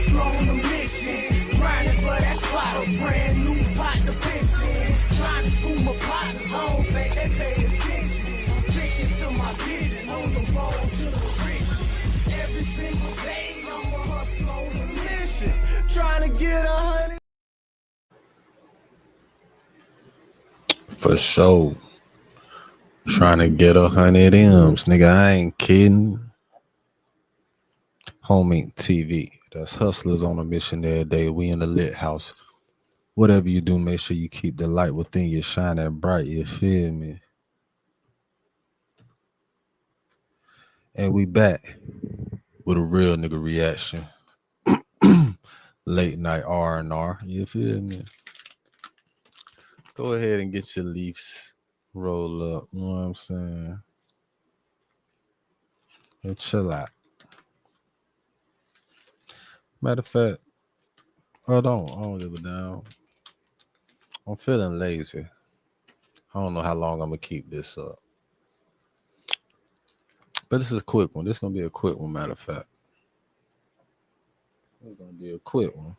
hustle on the mission. Grinding for that spot, a brand new pot to piss in. Trying to school my partners, I don't think they pay attention. I'm sticking to my vision, on the road to the riches. Every single day, I'm a hustle on the mission. Trying to get 100. For sure. Trying to get 100 M's, nigga. I ain't kidding. Homie TV. That's hustlers on a mission every day. We in the lit house. Whatever you do, make sure you keep the light within you shining bright. You feel me? And we back with a real nigga reaction. Late night RNR. You feel me? Go ahead and get your leaves roll up. You know what I'm saying? And chill out. Matter of fact, I don't give a damn. I'm feeling lazy. I don't know how long I'm gonna keep this up. But this is a quick one. This is gonna be a quick one, matter of fact. It's gonna be a quick one.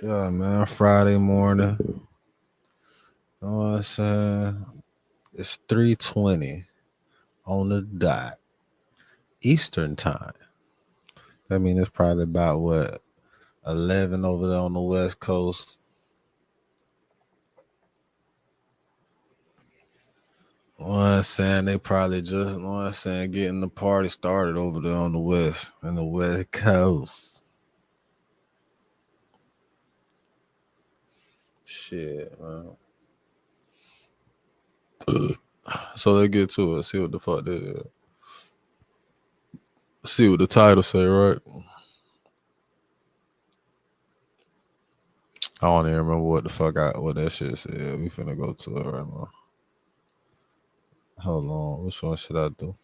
Yeah, man. Friday morning. You know what I'm saying? It's 3:20 on the dot. Eastern time. I mean, it's probably about what, 11 over there on the West Coast. You know what I'm saying? They probably just, you know what I'm saying, getting the party started over there on the West and the West Coast. Shit, man. So let's get to it. See what the fuck this is. See what the title say, right? I don't even remember what the fuck what that shit said. We finna go to it right now. Hold on. Which one should I do?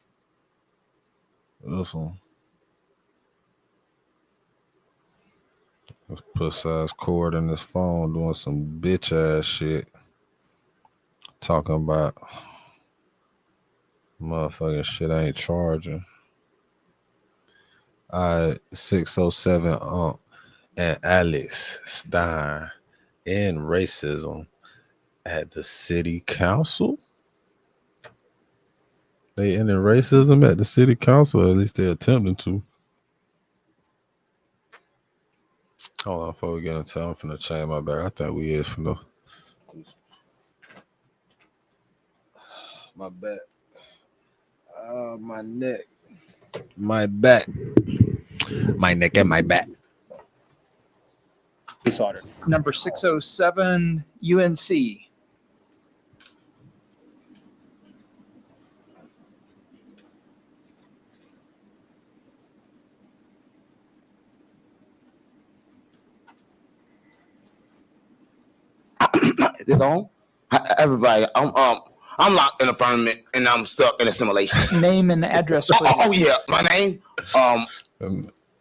This one. Let's put size cord in this phone doing some bitch ass shit. Talking about motherfucking shit ain't charging. Alright, 607 and Alex Stein in racism at the city council. They ended racism at the city council, at least they're attempting to. Hold on, before we get into it, I'm finna change my back. I think we is finna. My back. My neck. My back. My neck and my back. Order. Number 607, UNC. Is it on? Everybody, I'm locked in a firmament and I'm stuck in a simulation. Name and address, please. Oh yeah, my name.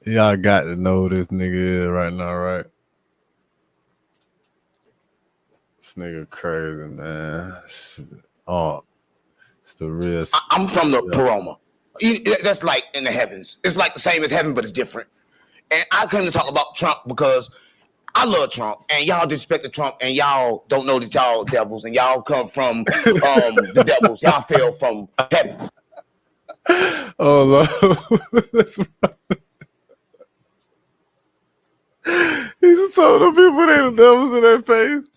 Y'all got to know who this nigga is right now, right? This nigga crazy, man. It's the real. I'm from the Paroma. That's like in the heavens. It's like the same as heaven, but it's different. And I came to talk about Trump because I love Trump, and y'all disrespect Trump, and y'all don't know that y'all devils, and y'all come from the devils. Y'all fell from heaven. Oh Lord, that's right. He just told them people they the devils in their face.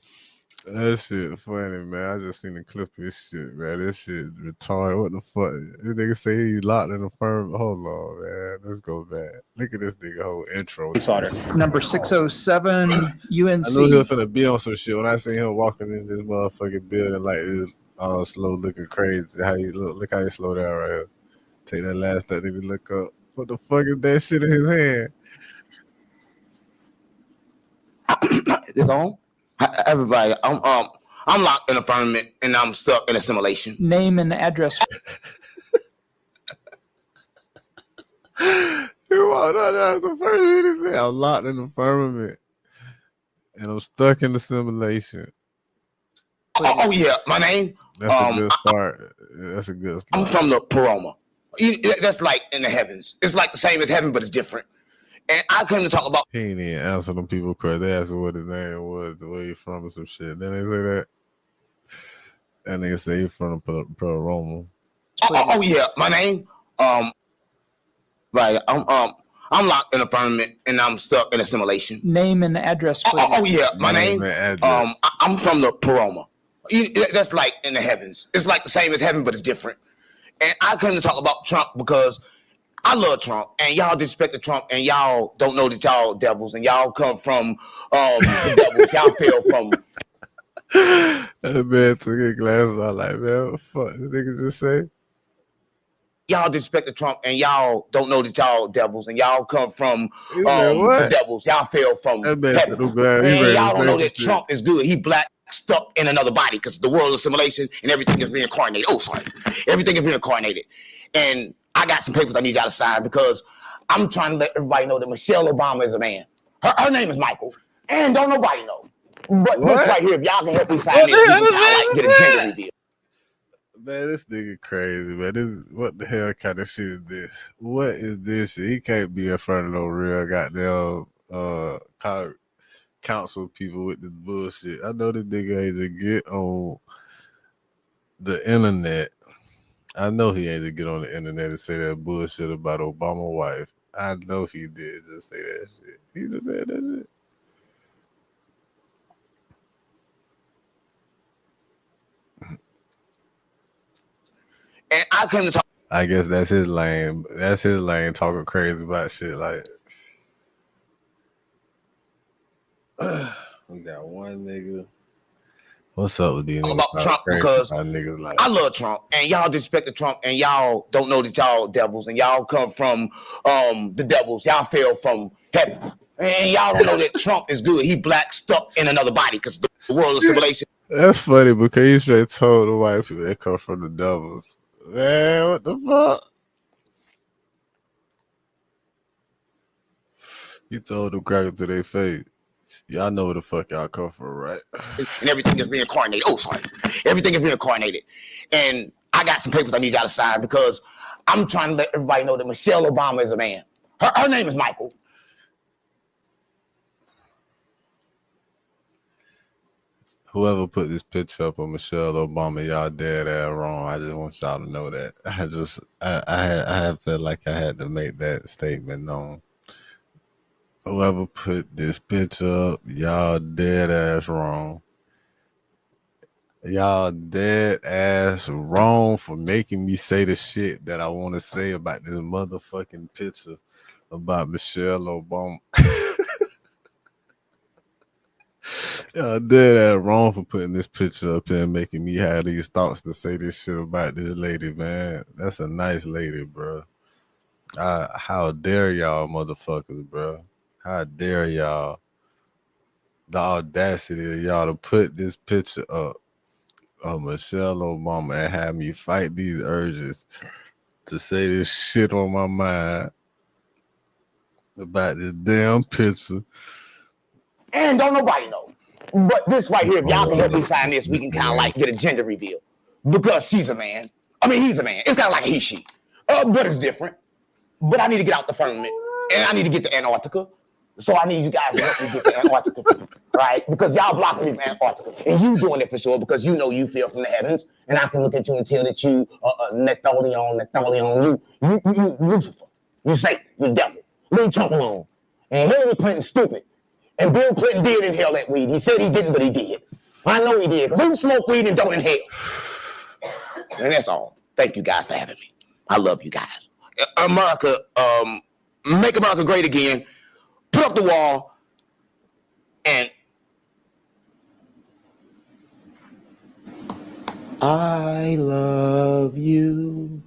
That shit funny, man. I just seen the clip of this shit, man. This shit retarded. What the fuck? This nigga say he locked in the firm. Hold on, man. Let's go back. Look at this nigga whole intro. Order. Number 607, UNC. I knew he was finna be on some shit when I seen him walking in this motherfucking building like this, all slow looking crazy. How he look how he slowed down right here. Take that last step, nigga. Look up. What the fuck is that shit in his hand? Is it on? Everybody, I'm locked in a firmament and I'm stuck in a simulation. Name and address. That's the first thing he said. I'm locked in the firmament and I'm stuck in the simulation. Oh yeah, my name. That's a good start. That's a good start. I'm from the Paroma. That's like in the heavens. It's like the same as heaven, but it's different. And I came to talk about. He ain't even answer them people question. They asked him what his name was, where he from, or some shit. Then they say that. And nigga say he from Roma. Oh yeah, my name. Right. I'm locked in a firmament and I'm stuck in a simulation. Name and address, please. Oh yeah, my name. I'm from the Paroma. That's like in the heavens. It's like the same as heaven, but it's different. And I came to talk about Trump because I love Trump, and y'all disrespect Trump, and y'all don't know that y'all devils, and y'all come from the devils. Y'all fell from. That man took his glasses out like, man, what the fuck this nigga just say? Y'all disrespect Trump, and y'all don't know that y'all devils, and y'all come from the devils. Y'all fell from heaven. And y'all don't know that Trump is good. He black stuck in another body because the world is simulation and everything is reincarnated. Oh, sorry. Everything is reincarnated. And I got some papers I need y'all to sign because I'm trying to let everybody know that Michelle Obama is a man. Her name is Michael, and don't nobody know. But this right here, if y'all can help me sign this, we can get a gender reveal. Man, this nigga crazy, man. What the hell kind of shit is this? What is this shit? He can't be in front of no real goddamn council people with this bullshit. I know this nigga ain't to get on the internet. I know he ain't to get on the internet and say that bullshit about Obama's wife. I know he did just say that shit. He just said that shit. And I came to talk. I guess that's his lane. That's his lane talking crazy about shit like. We got one nigga. What's up with these niggas? About Trump because niggas like, I love Trump, and y'all disrespect Trump, and y'all don't know that y'all devils, and y'all come from the devils. Y'all fell from heaven, and y'all don't know that Trump is good. He black stuck in another body because the world is simulation. That's funny because he straight told the white people they come from the devils. Man, what the fuck? He told them crackers to their face. Y'all know where the fuck y'all come from, right? And everything is reincarnated. Oh, sorry. Everything is reincarnated. And I got some papers I need y'all to sign because I'm trying to let everybody know that Michelle Obama is a man. Her name is Michael. Whoever put this picture up of Michelle Obama, y'all dead ass wrong. I just want y'all to know that. I felt like I had to make that statement known. Whoever put this picture up, y'all dead ass wrong. Y'all dead ass wrong for making me say the shit that I want to say about this motherfucking picture about Michelle Obama. Y'all dead ass wrong for putting this picture up here and making me have these thoughts to say this shit about this lady, man. That's a nice lady, bro. How dare y'all motherfuckers, bro? How dare y'all? The audacity of y'all to put this picture up of Michelle Obama and have me fight these urges to say this shit on my mind about this damn picture. And don't nobody know. But this right here, if y'all can help me sign this, we can kind of like get a gender reveal. Because she's a man. I mean, he's a man. It's kind of like a he, she. But it's different. But I need to get out the firmament. And I need to get to Antarctica. So I need you guys to help me get to Antarctica, right? Because y'all blocking me from Antarctica. And you doing it for sure because you know you feel from the heavens. And I can look at you and tell that you Natholion, you Lucifer. You Satan, you devil. Leave Trump alone. And Hillary Clinton stupid. And Bill Clinton did inhale that weed. He said he didn't, but he did. I know he did. Who smoke weed and don't inhale? And that's all. Thank you guys for having me. I love you guys. America, make America great again. Put up the wall, and I love you.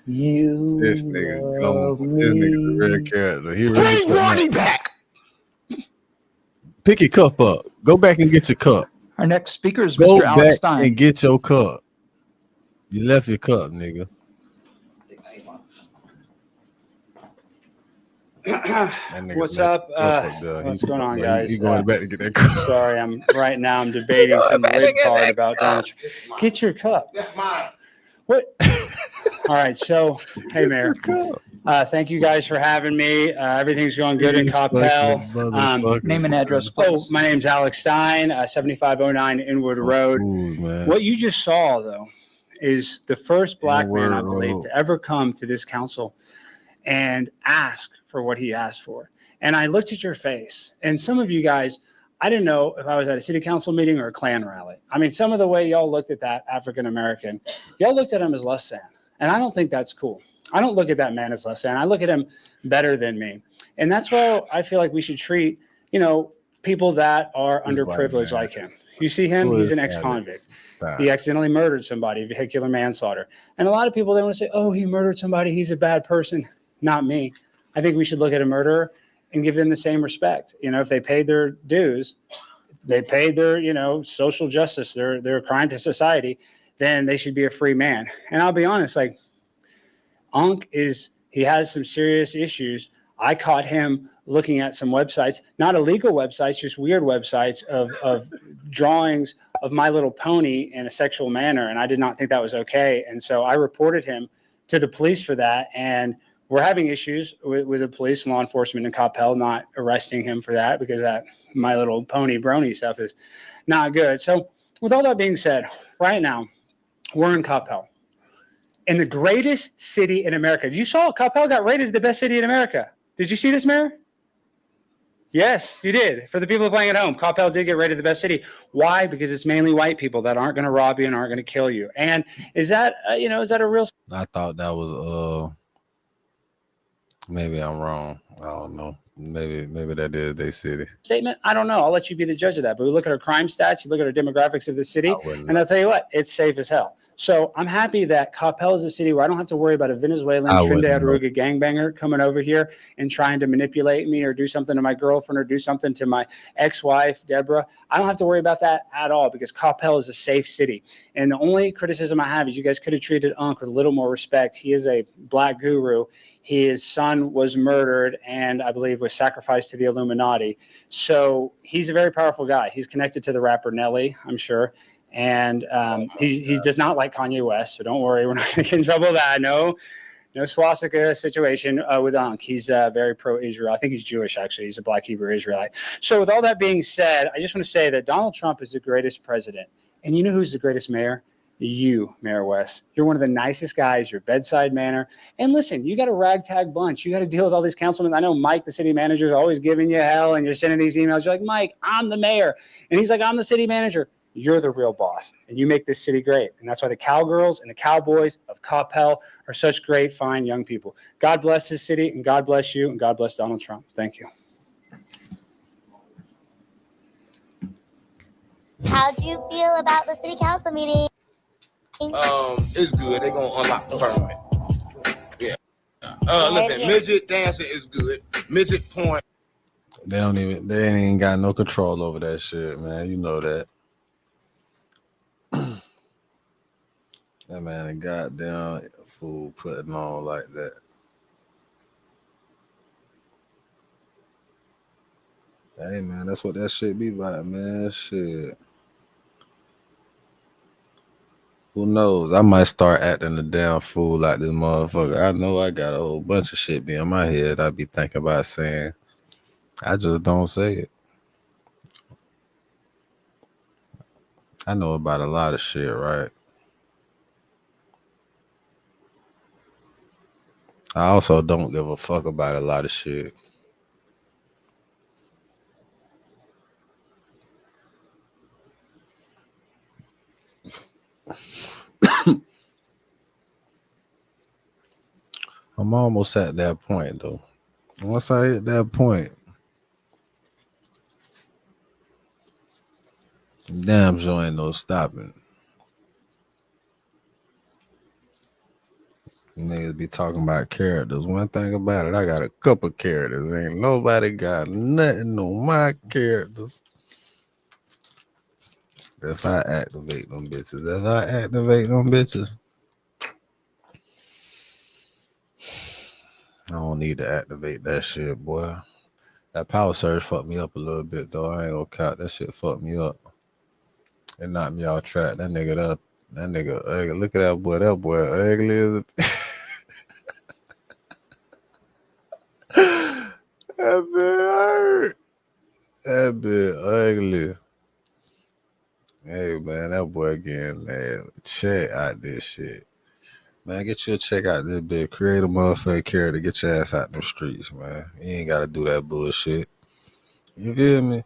You This nigga love dumb. This nigga's a real character. He really bring Barney back. Pick your cup up. Go back and get your cup. Our next speaker is Go Mr. Alex back Stein. and get your cup. You left your cup, nigga. What's up? What's going on, guys? He's going back to get that cup. Sorry, I'm debating some lib card about Donald Trump. Get your cup. That's mine. What? All right. So, hey, Mayor. Thank you guys for having me. Everything's going good in Coppell. Name and address, please. My name's Alex Stein, 7509 Inwood Road. Man. What you just saw, though, is the first black man, I believe, to ever come to this council and ask for what he asked for. And I looked at your face, and some of you guys, I didn't know if I was at a city council meeting or a Klan rally. I mean, some of the way y'all looked at that African-American, y'all looked at him as less than. And I don't think that's cool. I don't look at that man as less than. I look at him better than me. And that's why I feel like we should treat, people that are underprivileged like him. You see him, he's an ex-convict. He accidentally murdered somebody, vehicular manslaughter. And a lot of people, they want to say, oh, he murdered somebody, he's a bad person. Not me. I think we should look at a murderer and give them the same respect. If they paid their dues, they paid their, social justice, their crime to society, then they should be a free man. And I'll be honest, like, Ankh he has some serious issues. I caught him looking at some websites, not illegal websites, just weird websites of drawings of My Little Pony in a sexual manner. And I did not think that was okay. And so I reported him to the police for that. And we're having issues with the police and law enforcement in Coppell not arresting him for that, because that My Little Pony brony stuff is not good. So with all that being said, right now, we're in Coppell, in the greatest city in America. You saw Coppell got rated the best city in America. Did you see this, Mayor? Yes, you did. For the people playing at home, Coppell did get rated the best city. Why? Because it's mainly white people that aren't going to rob you and aren't going to kill you. And is that, is that a real? I thought that was, maybe I'm wrong. I don't know. Maybe that is their city statement. I don't know. I'll let you be the judge of that. But we look at our crime stats, you look at our demographics of the city, and I'll tell you what, it's safe as hell. So I'm happy that Coppell is a city where I don't have to worry about a Venezuelan Trinidad Aruga gangbanger coming over here and trying to manipulate me or do something to my girlfriend or do something to my ex-wife, Deborah. I don't have to worry about that at all, because Coppell is a safe city. And the only criticism I have is you guys could have treated Ankh with a little more respect. He is a black guru. His son was murdered and I believe was sacrificed to the Illuminati. So he's a very powerful guy. He's connected to the rapper Nelly, I'm sure. And he does not like Kanye West. So don't worry, we're not going to get in trouble with that. No swastika situation with Ankh. He's very pro-Israel. I think he's Jewish, actually. He's a black Hebrew Israelite. So with all that being said, I just want to say that Donald Trump is the greatest president. And you know who's the greatest mayor? You, Mayor West. You're one of the nicest guys, your bedside manner. And listen, you got a ragtag bunch. You got to deal with all these councilmen. I know Mike, the city manager, is always giving you hell, and you're sending these emails. You're like, Mike, I'm the mayor. And he's like, I'm the city manager. You're the real boss, and you make this city great. And that's why the Cowgirls and the Cowboys of Coppell are such great, fine young people. God bless this city, and God bless you, and God bless Donald Trump. Thank you. How do you feel about the city council meeting? It's good. They're gonna unlock the permit. Yeah. Look at midget dancing is good. Midget point. They ain't even got no control over that shit, man. You know that. That man a goddamn fool putting on like that. Hey man, that's what that shit be about, man. Shit. Who knows? I might start acting a damn fool like this motherfucker. I know I got a whole bunch of shit be in my head I be thinking about saying. I just don't say it. I know about a lot of shit, right? I also don't give a fuck about a lot of shit. I'm almost at that point, though. Once I hit that point, damn sure ain't no stopping. Niggas be talking about characters. One thing about it, I got a couple characters. Ain't nobody got nothing on my characters. If I activate them bitches, I don't need to activate that shit, boy. That power surge fucked me up a little bit, though. I ain't gonna count. That shit fucked me up. It knocked me off track. That nigga there That nigga ugly. Look at that boy. That boy ugly as a... That bit hurt. That bit ugly. Hey, man, that boy getting check out this shit. Man, get you a check out this bit. Create a motherfucking character. Get your ass out in the streets, man. You ain't got to do that bullshit. You feel me?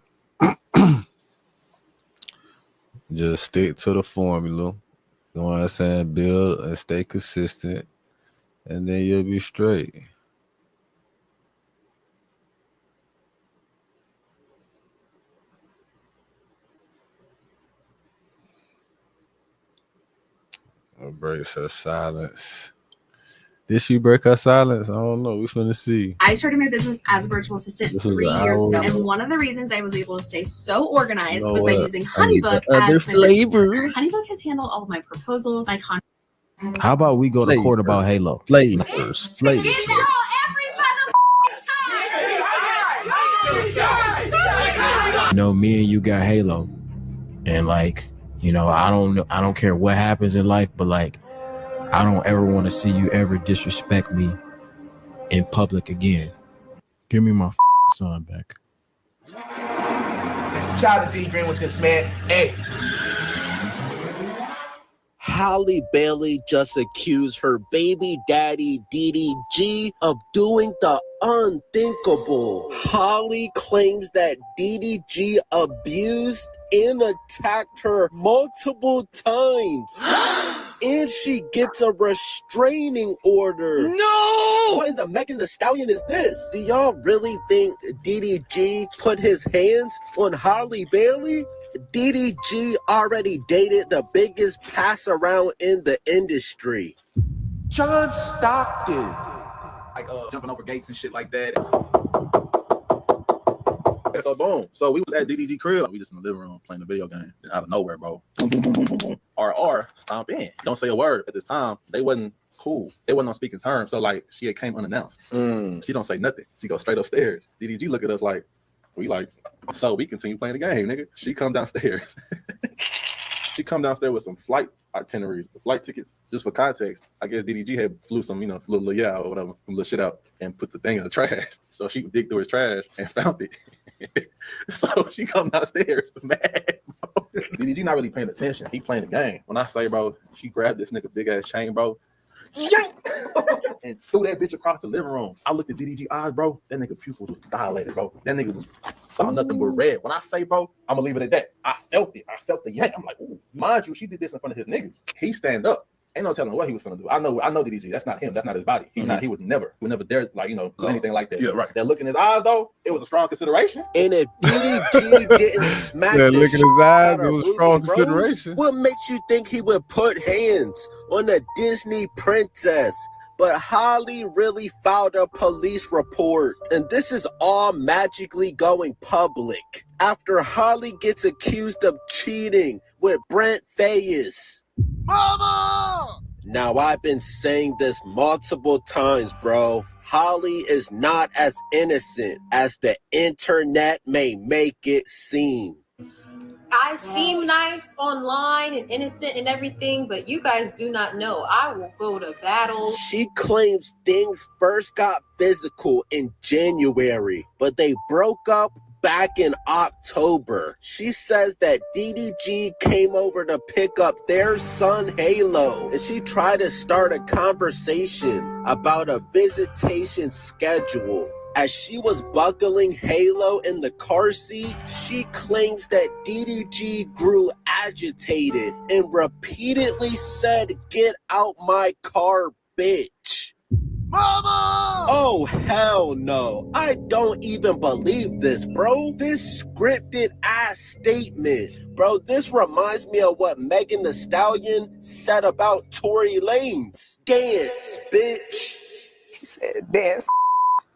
Just stick to the formula. You know what I'm saying? Build and stay consistent, and then you'll be straight. Breaks her silence. Did she break her silence? I don't know. We finna see. I started my business as a virtual assistant 3 years ago, and one of the reasons I was able to stay so organized was by using HoneyBook as my flavor. HoneyBook has handled all of my proposals, my contracts. How about we go to court about Halo? Flavors. You know, me and you got Halo, and like, you know, I don't care what happens in life, but like, I don't ever want to see you ever disrespect me in public again. Give me my son back. Shout out to D Green with this, man. Hey. Halle Bailey just accused her baby daddy DDG of doing the unthinkable. Halle claims that DDG abused and attacked her multiple times. And she gets a restraining order. No! What in the Megan Thee Stallion is this? Do y'all really think DDG put his hands on Halle Bailey? DDG already dated the biggest pass around in the industry. John Stockton. Like jumping over gates and shit like that. So boom. So we was at DDG crib. We just in the living room playing the video game. Out of nowhere, bro. RNR stomp in. Don't say a word. At this time, they wasn't cool. They wasn't on speaking terms. So like she had came unannounced. She don't say nothing. She goes straight upstairs. DDG look at us like, we like, so we continue playing the game, nigga. She come downstairs. She come downstairs with some flight itineraries, flight tickets. Just for context, I guess DDG had flew some, little yeah or whatever, some little shit out and put the thing in the trash. So she would dig through his trash and found it. So she come downstairs mad, bro. DDG not really paying attention. He playing the game. When I say, bro, she grabbed this nigga big ass chain, bro. And threw that bitch across the living room. I looked at DDG eyes, bro. That nigga pupils was dilated, bro. That nigga saw nothing but red. When I say, bro, I'm gonna leave it at that. I felt it. I felt the yank. I'm like, ooh, mind you, she did this in front of his niggas. He stand up. Ain't no telling what he was gonna do. I know DDG. That's not him. That's not his body. He would never dare do anything like that. Yeah, right. That look in his eyes, though, it was a strong consideration. And if DDG didn't smack look in his eyes, it was Ruby strong Rose, consideration. what makes you think he would put hands on a Disney princess? But Halle really filed a police report, and this is all magically going public after Halle gets accused of cheating with Brent Faiyaz. Mama! Now, I've been saying this multiple times, bro. Halle is not as innocent as the internet may make it seem. I seem nice online and innocent and everything, but you guys do not know. I will go to battle. She claims things first got physical in January, but they broke up back in October. She says that DDG came over to pick up their son Halo, and she tried to start a conversation about a visitation schedule. As she was buckling Halo in the car seat, she claims that DDG grew agitated and repeatedly said, "Get out my car, bitch." Mama! Oh, hell no. I don't even believe this, bro. This scripted ass statement. Bro, this reminds me of what Megan Thee Stallion said about Tory Lanez. Dance, bitch. He said, dance.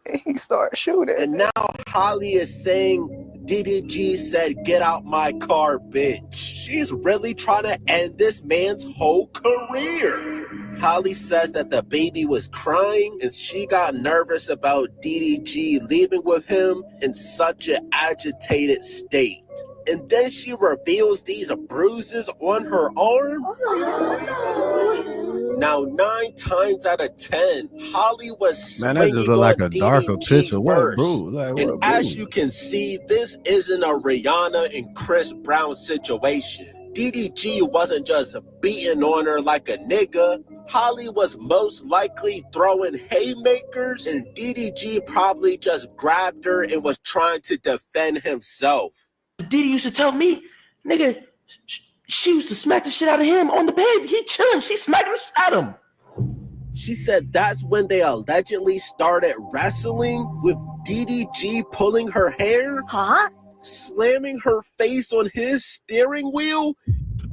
And he started shooting. And now Halle is saying DDG said, "Get out my car, bitch." She's really trying to end this man's whole career. Halle says that the baby was crying and she got nervous about DDG leaving with him in such an agitated state. And then she reveals these bruises on her arm. Now, 9 times out of 10, Holly was Man, that just swinging look like on a darker DDG picture. What, bro? first. Like, And what, as bro? you can see, this isn't a Rihanna and Chris Brown situation. DDG wasn't just beating on her like a nigga. Holly was most likely throwing haymakers, and DDG probably just grabbed her and was trying to defend himself. Diddy used to tell me, nigga, she used to smack the shit out of him on the bed. He chilling. She smacking the shit out of him. She said that's when they allegedly started wrestling, with DDG pulling her hair, slamming her face on his steering wheel,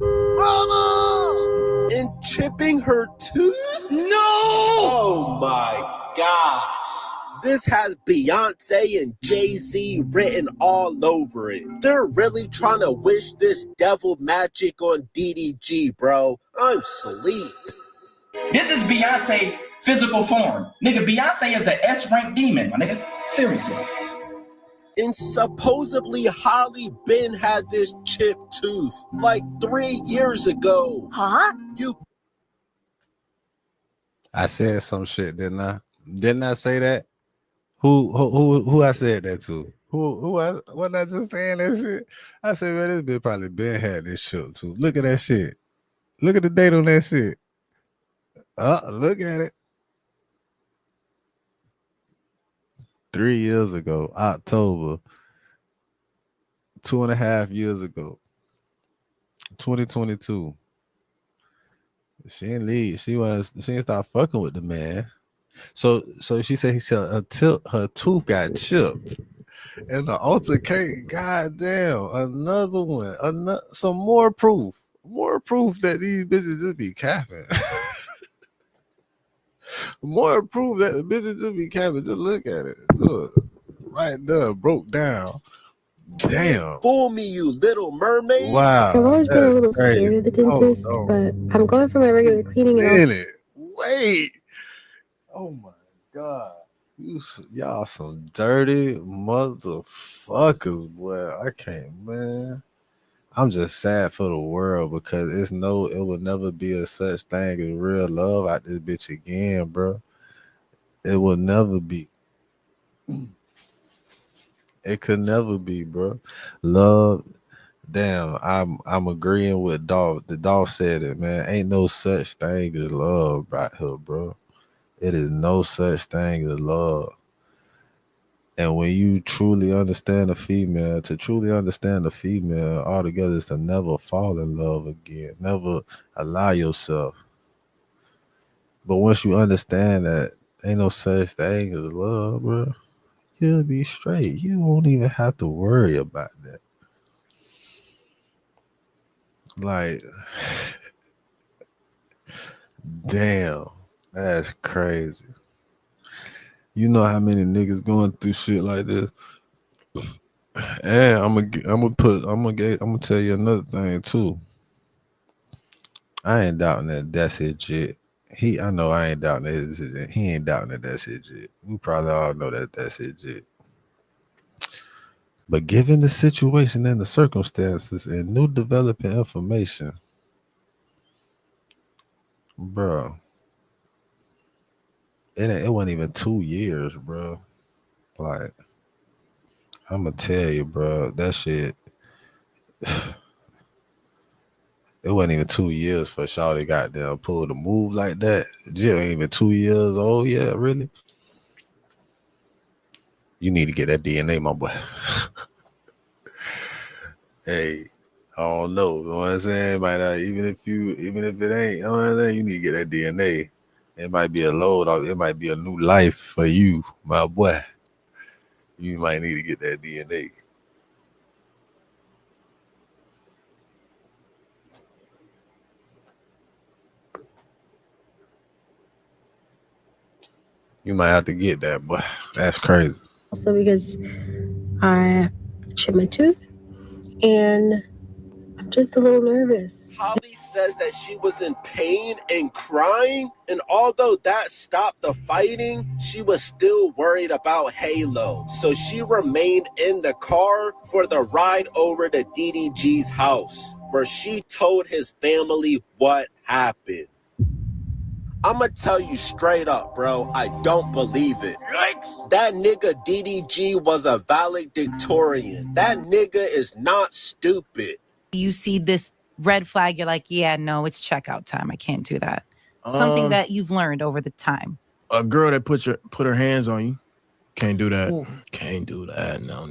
Mama! And chipping her tooth? No! Oh my gosh. This has Beyonce and Jay-Z written all over it. They're really trying to wish this devil magic on DDG, bro. I'm sleep. This is Beyonce physical form. Nigga, Beyonce is an S-rank demon, my nigga. Seriously. And supposedly Holly Ben had this chipped tooth like 3 years ago. I said some shit, didn't I? Didn't I say that? Who I said that to? Wasn't I just saying that shit? I said, man, this bitch probably been had this shit too. Look at that shit. Look at the date on that shit. Look at it. 3 years ago, October, 2.5 years ago, 2022. She didn't leave. She didn't start fucking with the man. So she said her tooth got chipped. And the altercation, goddamn, another one, some more proof that these bitches just be capping. More proof that the bitches just be capping. Just look at it. Look, right there, broke down. Damn. Fool me, you little mermaid. Wow. I've always been a little scared of the dentist, but I'm going for my regular cleaning. Wait. Oh my God. Y'all some dirty motherfuckers, boy. I can't, man. I'm just sad for the world because it will never be a such thing as real love out this bitch again, bro. It will never be. It could never be, bro. Love, damn, I'm agreeing with Dolph. The Dolph said it, man. Ain't no such thing as love right here, bro. It is no such thing as love. And when you truly understand a female, to truly understand a female altogether is to never fall in love again. Never allow yourself. But once you understand that ain't no such thing as love, bro, you'll be straight. You won't even have to worry about that. Like, damn, that's crazy. You know how many niggas going through shit like this? And I'm gonna tell you another thing too. I ain't doubting that's his shit. I know I ain't doubting that he ain't doubting that's his shit. We probably all know that's his shit. But given the situation and the circumstances and new developing information, bro, it wasn't even 2 years, bro. Like, I'm gonna tell you, bro, that shit. It wasn't even 2 years for Shawty goddamn pulled a move like that. Jill ain't even 2 years old yet, really. You need to get that DNA, my boy. Hey, I don't know. You know what I'm saying? Might not, even if it ain't, you know what I'm saying? You need to get that DNA. It might be a load off, it might be a new life for you, my boy. You might need to get that DNA. You might have to get that, boy. That's crazy. Also because I chipped my tooth and I'm just a little nervous. Holly says that she was in pain and crying, and although that stopped the fighting, she was still worried about Halo. So she remained in the car for the ride over to DDG's house, where she told his family what happened. I'ma tell you straight up, bro, I don't believe it. Yikes. That nigga DDG was a valedictorian. That nigga is not stupid. You see this red flag, you're like, yeah, no, it's checkout time. I can't do that. Something that you've learned over the time. A girl that put her hands on you, can't do that. Ooh. Can't do that. No.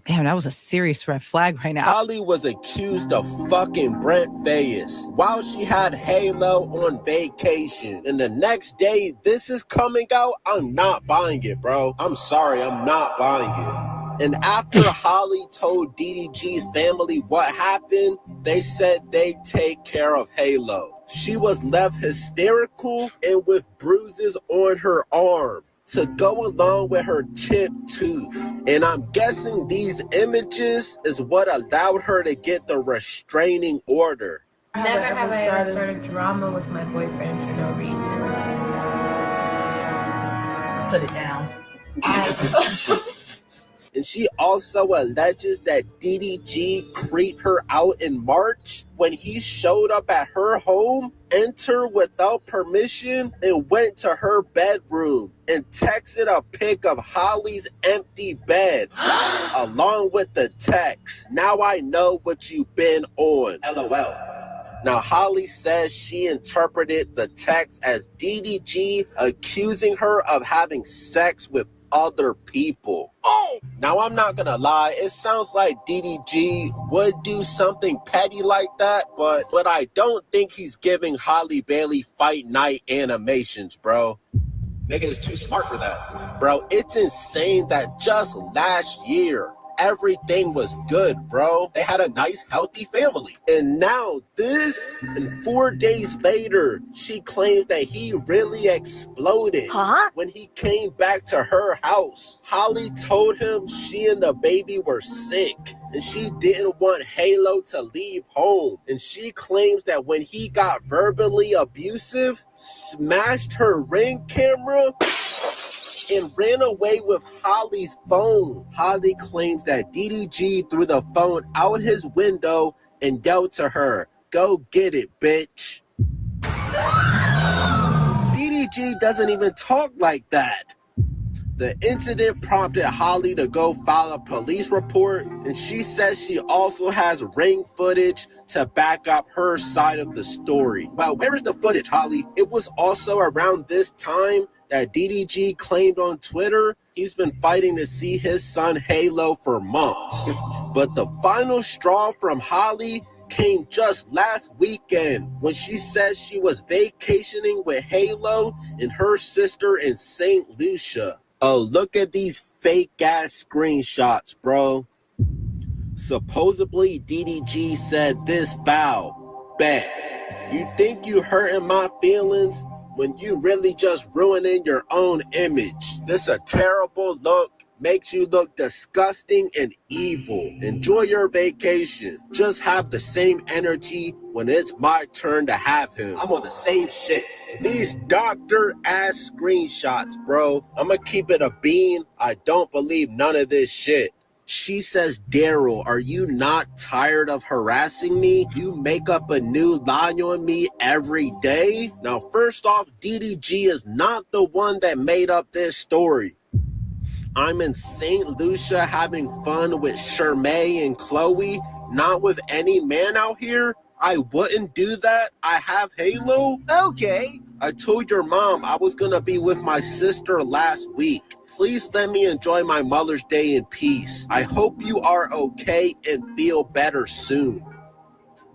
Damn, that was a serious red flag right now. Holly was accused of fucking Brent Fayez while she had Halo on vacation. And the next day this is coming out, I'm not buying it, bro. I'm sorry, I'm not buying it. And after Holly told DDG's family what happened, they said they'd take care of Halo. She was left hysterical and with bruises on her arm to go along with her chipped tooth. And I'm guessing these images is what allowed her to get the restraining order. Never have I ever started drama with my boyfriend for no reason. Put it down. And she also alleges that DDG creeped her out in March when he showed up at her home, entered without permission, and went to her bedroom and texted a pic of Holly's empty bed along with the text, "Now I know what you've been on, LOL." Now, Holly says she interpreted the text as DDG accusing her of having sex with other people. Now, I'm not gonna lie, it sounds like DDG would do something petty like that, but I don't think he's giving Holly Bailey fight night animations, bro. Nigga is too smart for that. Bro, it's insane that just last year, everything was good, bro. They had a nice, healthy family. And now this, and 4 days later, she claims that he really exploded when he came back to her house. Holly told him she and the baby were sick, and she didn't want Halo to leave home. And she claims that when he got verbally abusive, smashed her Ring camera, and ran away with Holly's phone. Holly claims that DDG threw the phone out his window and yelled to her, "Go get it, bitch." DDG doesn't even talk like that. The incident prompted Holly to go file a police report, and she says she also has Ring footage to back up her side of the story. But where is the footage, Holly? It was also around this time that DDG claimed on Twitter he's been fighting to see his son Halo for months. But the final straw from Holly came just last weekend when she says she was vacationing with Halo and her sister in St. Lucia. Oh, look at these fake ass screenshots, bro. Supposedly DDG said this foul. Bet. You think you hurting my feelings when you really just ruining your own image. This a terrible look, makes you look disgusting and evil. Enjoy your vacation. Just have the same energy when it's my turn to have him. I'm on the same shit. These doctor-ass screenshots, bro. I'ma keep it a bean. I don't believe none of this shit. She says, "Daryl, are you not tired of harassing me? You make up a new lie on me every day." Now, first off, DDG is not the one that made up this story. I'm in St. Lucia having fun with Shermay and Chloe, not with any man out here. I wouldn't do that. I have Halo. Okay. I told your mom I was gonna be with my sister last week. Please let me enjoy my Mother's Day in peace. I hope you are okay and feel better soon.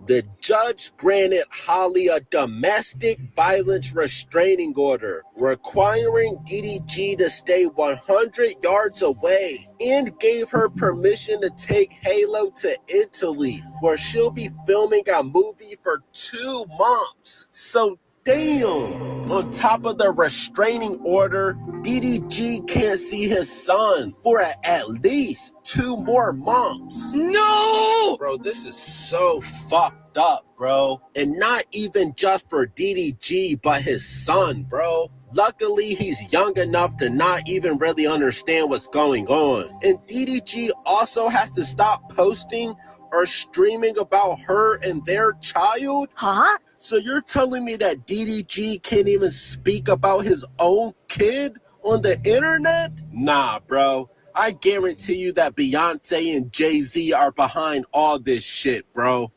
The judge granted Holly a domestic violence restraining order, requiring DDG to stay 100 yards away, and gave her permission to take Halo to Italy, where she'll be filming a movie for 2 months. So Damn! On top of the restraining order, DDG can't see his son for at least 2 more months. No! Bro, this is so fucked up, bro. And not even just for DDG, but his son, bro. Luckily, he's young enough to not even really understand what's going on. And DDG also has to stop posting or streaming about her and their child? Huh? So you're telling me that DDG can't even speak about his own kid on the internet? Nah, bro. I guarantee you that Beyonce and Jay-Z are behind all this shit, bro.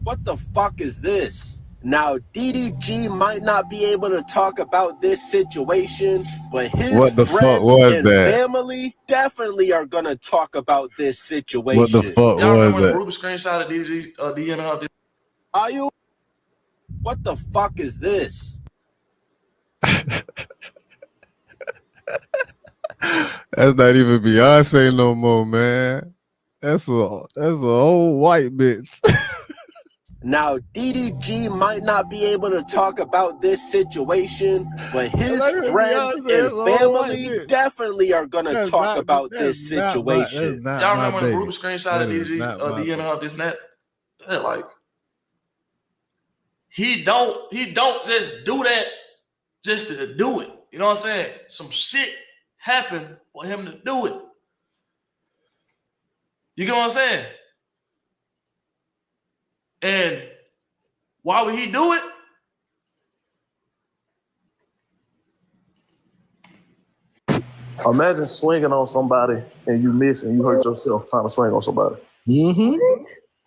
What the fuck is this? Now, DDG might not be able to talk about this situation, but his friends and family definitely are gonna talk about this situation. What the fuck Y'all was remember that? the group screenshot of DDG DMing her? Are you? What the fuck is this? That's not even Beyonce no more, man. That's a old white bitch. Now, DDG might not be able to talk about this situation, but his friends and family definitely are going to talk about this situation. Y'all remember the group screenshot of DDG DMing her this and that? They're like, he don't just do that just to do it. You know what I'm saying? Some shit happened for him to do it. You get what I'm saying? And why would he do it? Imagine swinging on somebody and you miss and you hurt yourself trying to swing on somebody.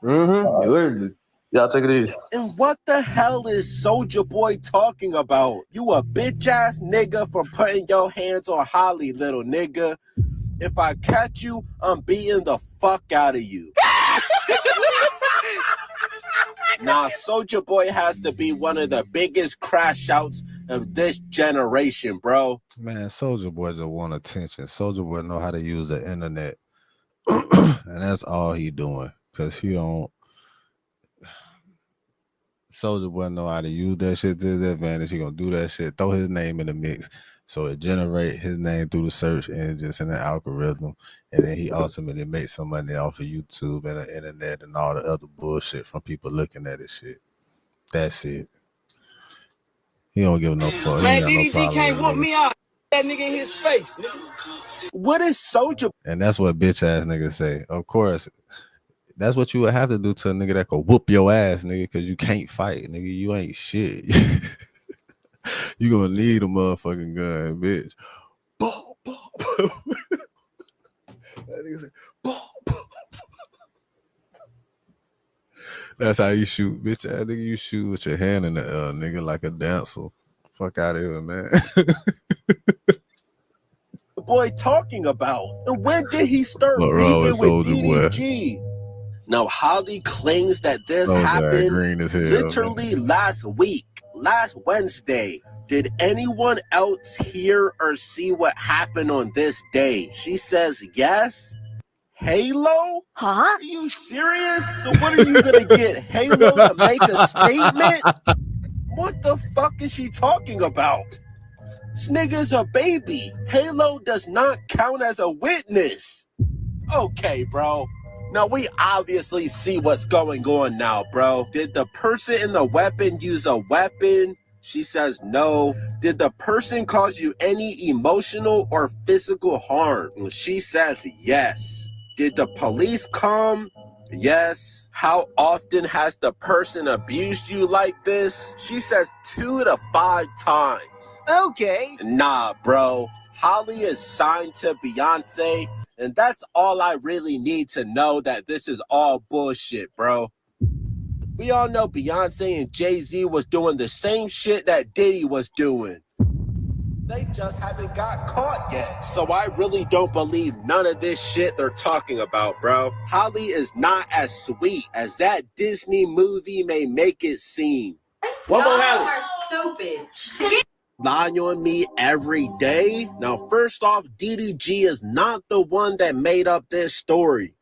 Literally. Y'all take it easy. And what the hell is Soulja Boy talking about? You a bitch ass nigga for putting your hands on Holly, little nigga. If I catch you, I'm beating the fuck out of you. Nah, Soulja Boy has to be one of the biggest crash outs of this generation, bro. Man, Soulja Boy just want attention. Soulja Boy know how to use the internet. And that's all he doing. Cause he don't. Soulja Boy know how to use that shit to his advantage. He gonna do that shit, throw his name in the mix, so it generate his name through the search engines and the algorithm, and then he ultimately makes some money off of YouTube and the internet and all the other bullshit from people looking at his shit. That's it. He don't give no fuck. Man, DDG can't whoop me out. That nigga in his face, nigga. What is Soulja? And that's what bitch ass niggas say. Of course. That's what you would have to do to a nigga that could whoop your ass, nigga, because you can't fight, nigga. You ain't shit. You gonna need a motherfucking gun, bitch. That nigga say, that's how you shoot, bitch. I think you shoot with your hand in the air, nigga, like a dancer. Fuck out of here, man. Boy talking about? And when did he start beefing with DDG? Boy. Now, Holly claims that this happened literally last week, last Wednesday. Did anyone else hear or see what happened on this day? She says yes. Halo? Huh? Are you serious? So what are you going to get? Halo to make a statement? What the fuck is she talking about? This nigga's a baby. Halo does not count as a witness. Okay, bro. Now, we obviously see what's going on now, bro. Did the person in the weapon use a weapon? She says no. Did the person cause you any emotional or physical harm? She says yes. Did the police come? Yes. How often has the person abused you like this? She says 2 to 5 times. Okay. Nah, bro. Holly is signed to Beyonce, and that's all I really need to know, that this is all bullshit, bro. We all know Beyonce and Jay-Z was doing the same shit that Diddy was doing. They just haven't got caught yet. So I really don't believe none of this shit they're talking about, bro. Holly is not as sweet as that Disney movie may make it seem. Y'all are stupid. Lying on me every day? Now, first off, DDG is not the one that made up this story.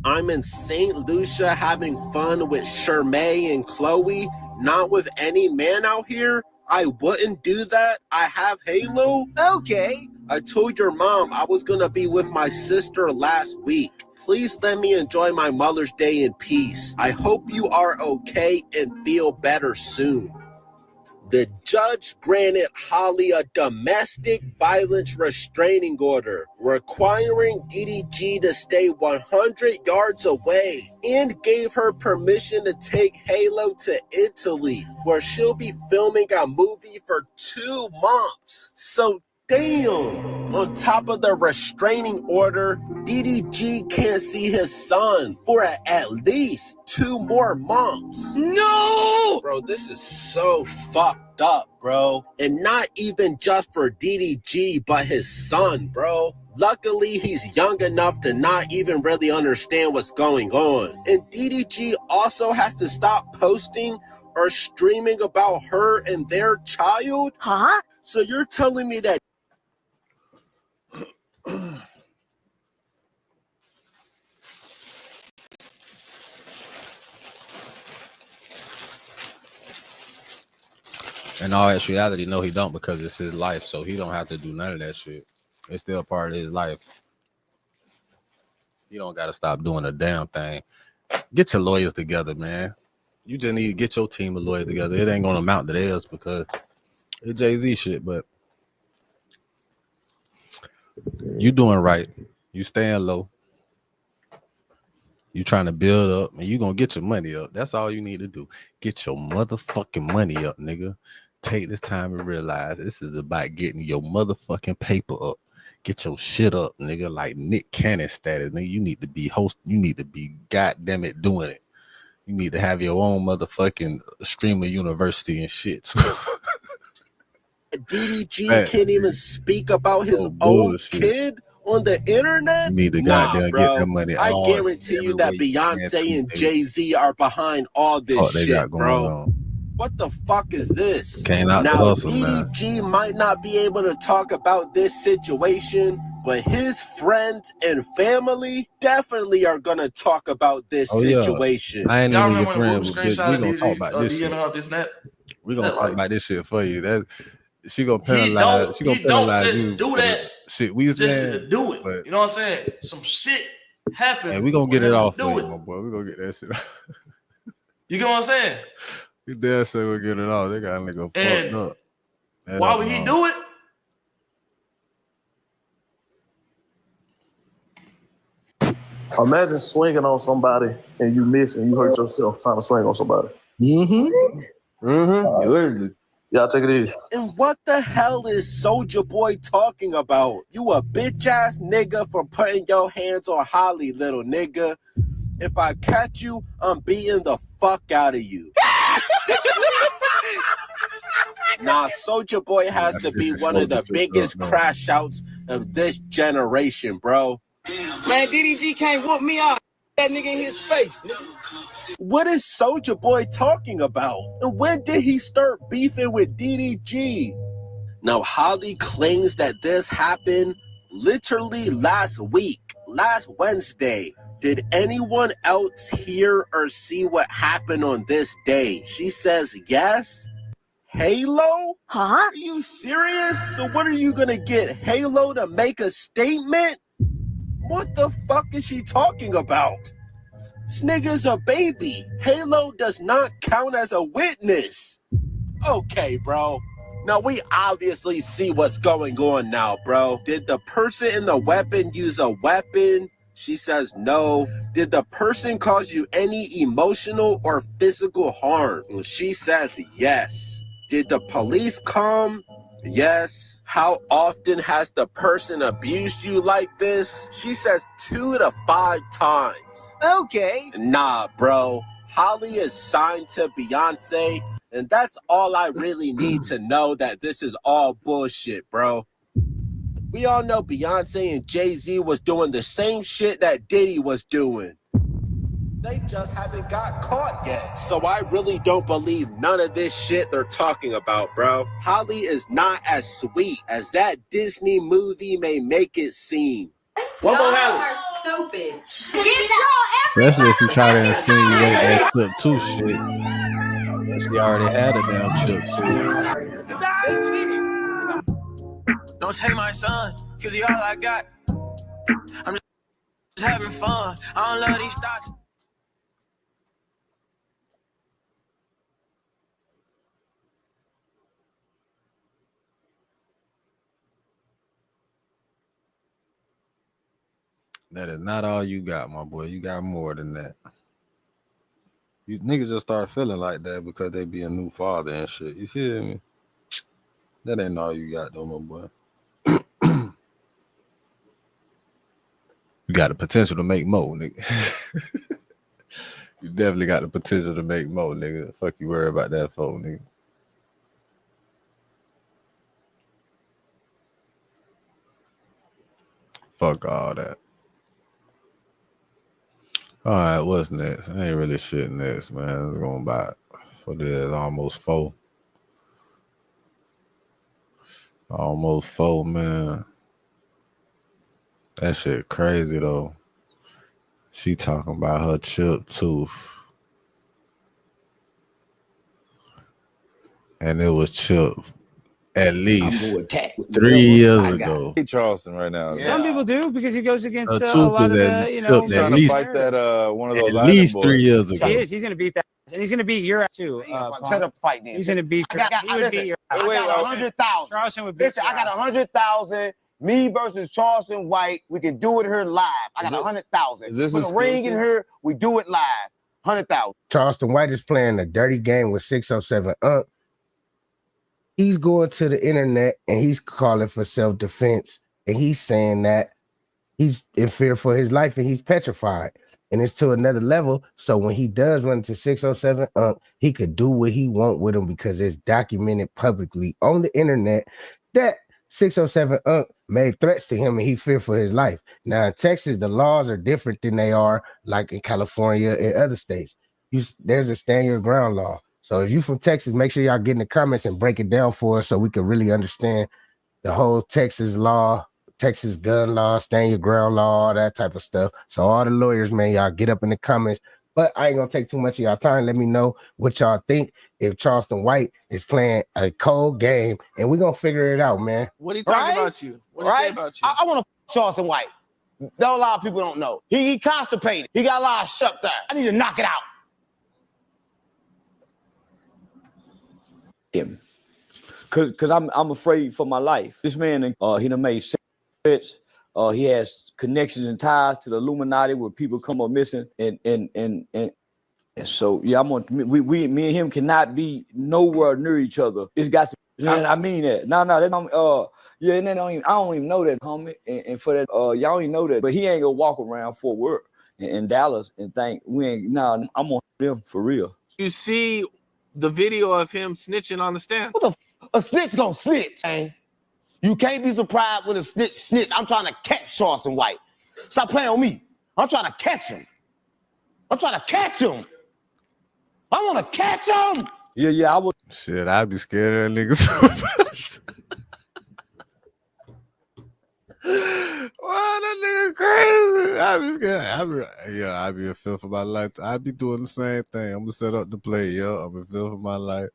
I'm in St. Lucia having fun with Shermay and Chloe, Not with any man out here. I wouldn't do that. I have Halo. Okay. I told your mom I was gonna be with my sister last week. Please let me enjoy my Mother's Day in peace. I hope you are okay and feel better soon. The judge granted Holly a domestic violence restraining order, requiring DDG to stay 100 yards away, and gave her permission to take Halo to Italy, where she'll be filming a movie for 2 months. So damn, on top of the restraining order, DDG can't see his son for at least 2 more months. No! Bro, this is so fucked up, bro. And not even just for DDG, but his son, bro. Luckily, he's young enough to not even really understand what's going on. And DDG also has to stop posting or streaming about her and their child? Huh? So you're telling me that In all actuality, no, he don't, because it's his life, so he don't have to do none of that shit. It's still part of his life. You don't got to stop doing a damn thing. Get your lawyers together, man. You just need to get your team of lawyers together. It ain't gonna amount to theirs because it's Jay-Z shit, but you doing right. You staying low. You trying to build up, and you gonna get your money up. That's all you need to do. Get your motherfucking money up, nigga. Take this time and realize this is about getting your motherfucking paper up. Get your shit up, nigga. Like Nick Cannon status, nigga. You need to be host. You need to be goddamn it doing it. You need to have your own motherfucking streamer university and shit. DDG can't even speak about his own kid on the internet? You need to goddamn get that money. I guarantee you that Beyonce and Jay-Z are behind all this shit, bro. What the fuck is this? Now, DDG might not be able to talk about this situation, but his friends and family definitely are gonna talk about this situation. I ain't even your friend, but we gonna talk about this shit. We gonna talk about this shit for you. That she gonna penalize. She gonna penalize you. Do that. Shit, we just to do it. You know what I'm saying? Some shit happened. And we gonna get it off for you, my boy. We gonna get that shit off. You get what I'm saying? You dare say we'll get it off. They got a nigga fucked up. Why would he do it? Imagine swinging on somebody and you miss and you hurt yourself trying to swing on somebody. Literally. Y'all take it easy. And what the hell is Soulja Boy talking about? You a bitch ass nigga for putting your hands on Holly, little nigga. If I catch you, I'm beating the fuck out of you. Nah, Soulja Boy has to be one of the biggest crash outs of this generation, bro. Man, DDG can't whoop me out. That nigga in his face, nigga. What is Soulja Boy talking about? And when did he start beefing with DDG? Now, Holly claims that this happened literally last week, last Wednesday. Did anyone else hear or see what happened on this day? She says yes. Halo? Huh? Are you serious? So what are you gonna get? Halo to make a statement? What the fuck is she talking about? This nigga's a baby. Halo does not count as a witness. Okay, bro. Now, we obviously see what's going on now, bro. Did the person in the weapon use a weapon? She says no. Did the person cause you any emotional or physical harm? She says yes. Did the police come? Yes. How often has the person abused you like this? She says 2 to 5 times. Okay. Nah, bro. Holly is signed to Beyonce, and that's all I really need to know, that this is all bullshit, bro. We all know Beyonce and Jay-Z was doing the same shit that Diddy was doing. They just haven't got caught yet. So I really don't believe none of this shit they're talking about, bro. Holly is not as sweet as that Disney movie may make it seem. Y'all are stupid. Especially if you try to insinuate that clip too, shit. She already had a damn chip too. Don't take my son, cause he all I got. I'm just having fun. I don't love these thoughts. That is not all you got, my boy. You got more than that. You niggas just start feeling like that because they be a new father and shit. You feel me? That ain't all you got though, my boy. You got the potential to make more, nigga. You definitely got the potential to make more, nigga. Fuck you worry about that phone, nigga. Fuck all that. All right, what's next? Ain't really shit next, man. It's going by for this almost 4. Almost 4, man. That shit crazy though. She talking about her chipped tooth. And it was chipped at least 3 years ago. Hey, Charleston right now. Some people do because he goes against Her a tooth lot is of at the, you know. chipped Trying at to least fight that one of those at island least boys. 3 years ago. He is. He's gonna beat that, and he's gonna beat your ass too. Set up a fight then. He's gonna beat. He would beat your ass. I got 100,000. Charleston would beat. Listen, I got 100,000. Me versus Charleston White. We can do it here live. I got 100,000. Is this Put a ring in here. We do it live. 100,000. Charleston White is playing a dirty game with 607 Unc. He's going to the internet and he's calling for self-defense. And he's saying that he's in fear for his life and he's petrified. And it's to another level. So when he does run into 607 Unc, he could do what he want with him because it's documented publicly on the internet that 607 Unc made threats to him and he feared for his life. Now in Texas, the laws are different than they are like in California and other states. There's a stand your ground law. So if you from Texas, make sure y'all get in the comments and break it down for us so we can really understand the whole Texas law, Texas gun law, stand your ground law, all that type of stuff. So all the lawyers, man, y'all get up in the comments. But I ain't gonna take too much of y'all time. Let me know what y'all think if Charleston White is playing a cold game, and we're gonna figure it out, man. What he talking about you? What he say about you? I want to Charleston White. That a lot of people don't know. He constipated. He got a lot of shit up there. I need to knock it out. Him, cause I'm afraid for my life. This man, he done made sense. He has connections and ties to the Illuminati where people come up missing, and so yeah, me and him cannot be nowhere near each other. It's got to. And I mean that. No, that don't. Yeah, and then I don't even know that, homie. And for that, y'all don't even know that. But he ain't gonna walk around Fort Worth in Dallas and think we ain't. Nah, I'm on them for real. You see the video of him snitching on the stand? What a snitch gonna snitch, man. You can't be surprised with a snitch. I'm trying to catch Charleston White. Stop playing on me. I'm trying to catch him. I want to catch him. Yeah, I would. Shit, I'd be scared of that nigga. Wow, that nigga crazy. I'd be scared. I'd be a feel for my life. I'd be doing the same thing. I'm gonna set up the play, yo. I'm a feel for my life.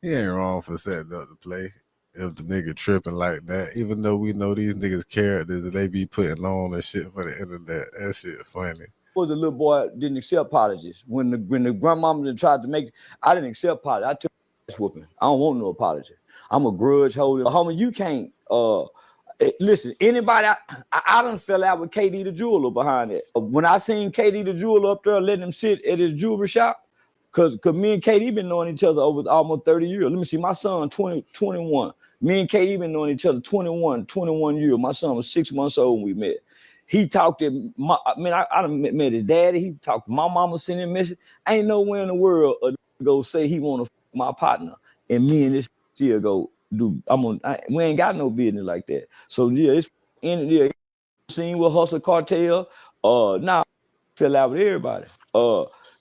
He ain't wrong for setting up the play. If the nigga tripping like that, even though we know these niggas characters that they be putting on and shit for the internet, that shit funny. Was a little boy didn't accept apologies when the grandmama tried to make. I didn't accept apology. I took ass whooping. I don't want no apology. I'm a grudge holder. Homie, you can't. Listen, anybody. I done fell out with KD the jeweler behind it. When I seen KD the jeweler up there letting him sit at his jewelry shop. Cause me and KD been knowing each other over almost 30 years. Let me see, my son 21. Me and KD been knowing each other 21 years. My son was 6 months old when we met. He talked to I done met his daddy. He talked to my mama, sent him a message. Ain't nowhere in the world a go say he want to my partner. And me and this still go do. We ain't got no business like that. So yeah, it's in the scene with Hustle Cartel. Now fell out with everybody.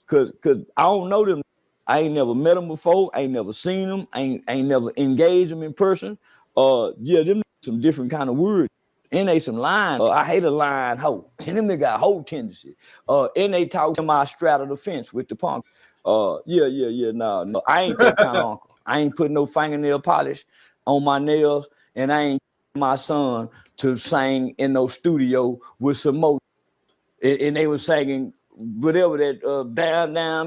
Cause I don't know them. I ain't never met them before. I ain't never seen them. I ain't never engaged them in person. Yeah, them some different kind of words. And they some lying. I hate a lying hoe. And them they got hoe tendency. And they talk to my straddle the fence with the punk. No. I ain't that kind of uncle. I ain't putting no fingernail polish on my nails, and I ain't my son to sing in no studio with some more. And they were singing whatever that down.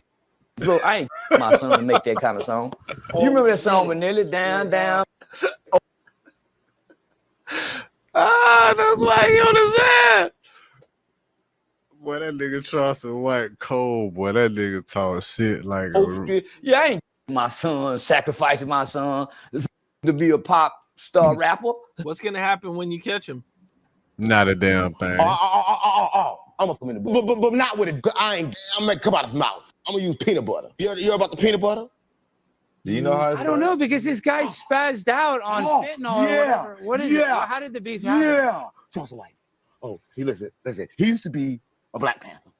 Bro, I ain't my son to make that kind of song. You remember that song with Nelly, down. That's why he on his ass. Boy, that nigga Charleston White cold. Boy, that nigga talk shit like. Yeah, I ain't my son sacrificing my son to be a pop star rapper. What's gonna happen when you catch him? Not a damn thing. I'm gonna put him in the but not with it. I'm gonna come out his mouth. I'm gonna use peanut butter. You heard about the peanut butter? Do you know how? I don't know because this guy spazzed out on fentanyl or whatever. What is it? How did the beef happen? Yeah. Charleston White. Oh, see, listen. He used to be a Black Panther.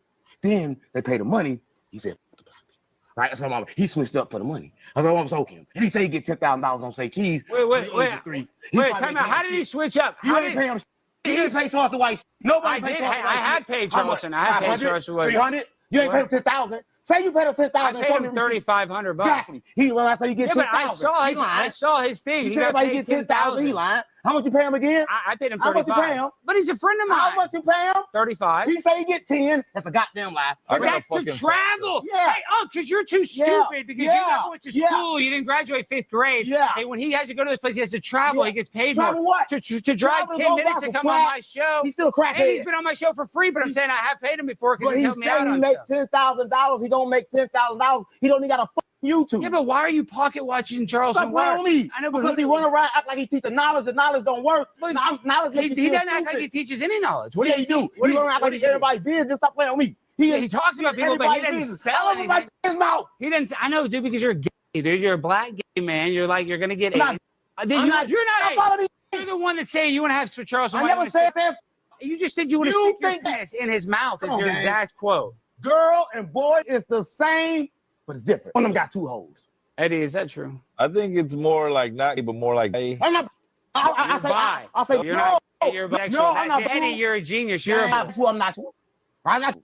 Then they paid him money. He said, "Fuck the Black people." Right? That's how he switched up for the money. That's what I'm soaking him. And he said he get $10,000 on say cheese. Wait, time out. How did he switch up? You ain't pay him. He didn't pay Charleston White. Nobody paid Charleston White. I had paid Charleston. I had paid Charleston White. 300? You ain't paid him 10,000. Say you paid him 10,000. I paid him $3,500. Exactly. I say you get 10,000. But I saw his thing. He got paid 10,000. He lying. How much you pay him again? I paid him 35. How much you pay him? But he's a friend of mine. How much you pay him? 35. He say he get 10. That's a goddamn lie. But that's to travel. Yeah. Hey, because you're too stupid because you never went to school. You didn't graduate 5th grade. Yeah. Hey, when he has to go to this place, he has to travel. He gets paid travel more. What? To drive 10 minutes to come on my show. He's still a crackhead. And he's been on my show for free, but I'm saying I have paid him before because he's helped me out on he make $10,000. He don't make $10,000. He don't even got a YouTube. Yeah, but why are you pocket watching Charleston White? I know, because he run around act like he teach the knowledge. The knowledge don't work. Knowledge he doesn't act like he teaches any knowledge. What he do? He run around like everybody's business. Stop playing with me. He talks about people, but he doesn't sell anything. His mouth. He didn't. I know, dude, because you're gay, dude. You're a black gay man. You're gonna get AIDS. You're not. You're the one that's saying you want to have Charleston White. I never said that. You just said you want to stick your penis in his mouth. Is your exact quote. Girl and boy is the same, but it's different. One of them got 2 holes. Eddie, is that true? I think it's more like not, but more like hey. I'm not. I say you're no. Not, you're I'm not. Eddie, you're a genius. I'm not. I'm not.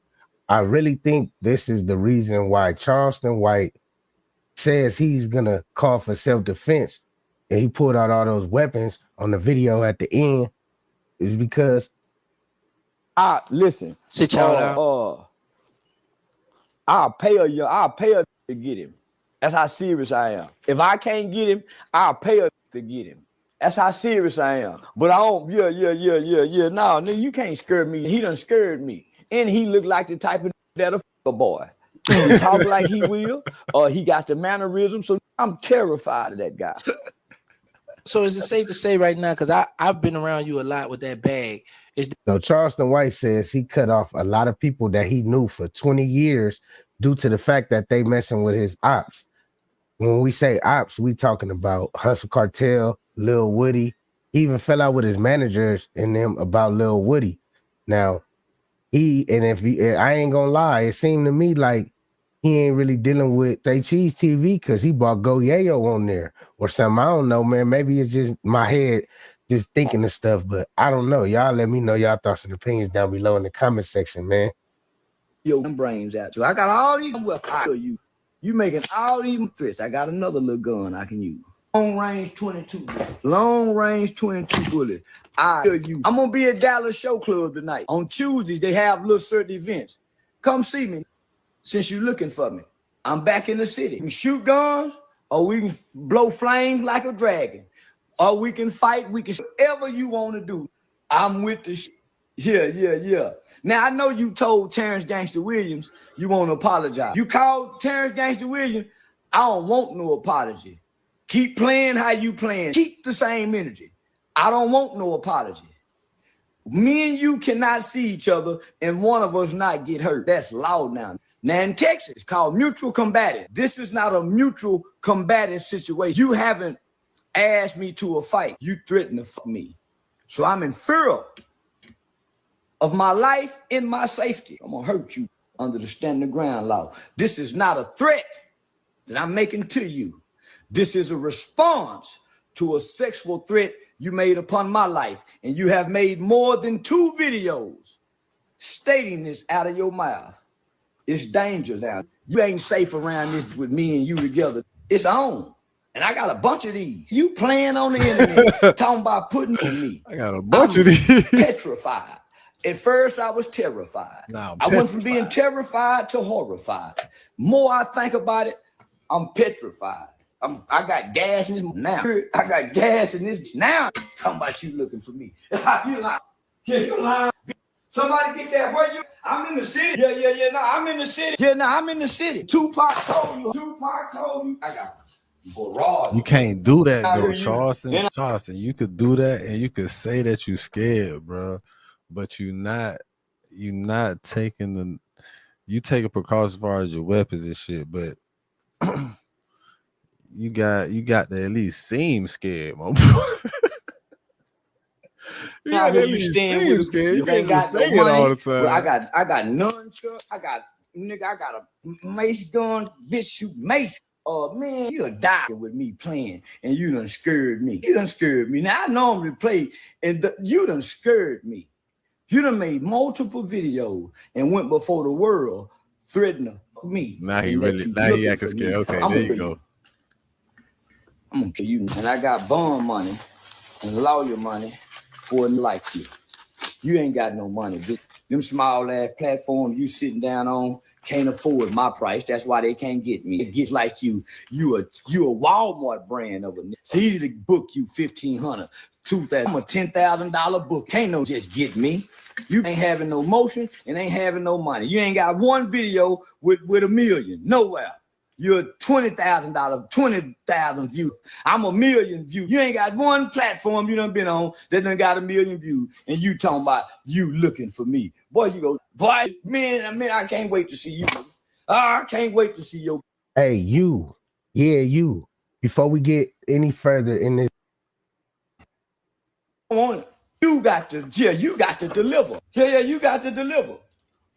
I really think this is the reason why Charleston White says he's gonna call for self-defense, and he pulled out all those weapons on the video at the end, is because listen. Sit y'all down. I'll pay her to get him. That's how serious I am. If I can't get him, I'll pay her to get him. That's how serious I am. But I don't, No, nigga, you can't scare me. He done scared me. And he look like the type of that'll a boy. He talk like he will, or he got the mannerism. So I'm terrified of that guy. So is it safe to say right now, because I've been around you a lot with that bag. So Charleston White says he cut off a lot of people that he knew for 20 years due to the fact that they messing with his ops. When we say ops, we talking about Hustle Cartel, Lil Woody. He even fell out with his managers and them about Lil Woody. Now, I ain't gonna lie, it seemed to me like he ain't really dealing with Say Cheese TV because he brought Go Yayo on there or something. I don't know, man. Maybe it's just my head just thinking of stuff, but I don't know. Y'all let me know y'all thoughts and opinions down below in the comment section, man. Yo, them brains out too. I got all these weapons. You making all these threats. I got another little gun I can use. Long range 22 bullet. I'm gonna be at Dallas Show Club tonight. On Tuesdays, they have little certain events. Come see me. Since you're looking for me, I'm back in the city. We can shoot guns, or we can blow flames like a dragon, or we can fight. We can whatever you want to do. I'm with the shit. Yeah. Now, I know you told Terrence Gangster Williams you want to apologize. You called Terrence Gangster Williams. I don't want no apology. Keep playing how you playing. Keep the same energy. I don't want no apology. Me and you cannot see each other and one of us not get hurt. That's law now. Now in Texas, it's called mutual combative. This is not a mutual combative situation. You haven't asked me to a fight. You threatened to fuck me. So I'm in fear of my life and my safety. I'm gonna hurt you under the stand the ground law. This is not a threat that I'm making to you. This is a response to a sexual threat you made upon my life. And you have made more than 2 videos stating this out of your mouth. It's danger now. You ain't safe around this with me and you together. It's on. And I got a bunch of these. You playing on the internet, talking about putting on me. I got a bunch of these. Petrified. At first, I was terrified. I went from being terrified to horrified. More I think about it, I'm petrified. I got gas in this now. I got gas in this now. Talking about you looking for me. You lying. Yeah, you lying. Somebody get that. Where you? I'm in the city. Yeah. No, I'm in the city. Yeah, no, I'm in the city. Tupac told you. I got you can't do that though, Charleston. Charleston, you could do that and you could say that you scared, bro. But you not taking you take a precaution as far as your weapons and shit, but you got to at least seem scared, my boy. Now here you stand with scared. You ain't got no money. All the time. Well, I got nunchuck. I got a mace gun. Bitch, shoot mace. Man, you a die with me playing, and you done scared me. You done scared me. Now I normally play, and you done scared me. You done made multiple videos and went before the world threatening me. Now he acting scared. Okay, there you go. I'm gonna kill you. And I got bond money and lawyer money for like you. You ain't got no money, bitch. Them small ass platforms you sitting down on can't afford my price. That's why they can't get me. It gets like you a Walmart brand of a nigga. It's easy to book you $1,500, $2,000. I'm a $10,000 book. Can't no just get me. You ain't having no motion and ain't having no money. You ain't got one video with $1 million nowhere. You're $20,000, 20,000 views. I'm 1 million views. You ain't got one platform you done been on that done got 1 million views, and you talking about you looking for me. Boy, you go, boy, man, I can't wait to see you. I can't wait to see you. Hey, you. Yeah, you. Before we get any further in this. You got to deliver. Yeah, you got to deliver.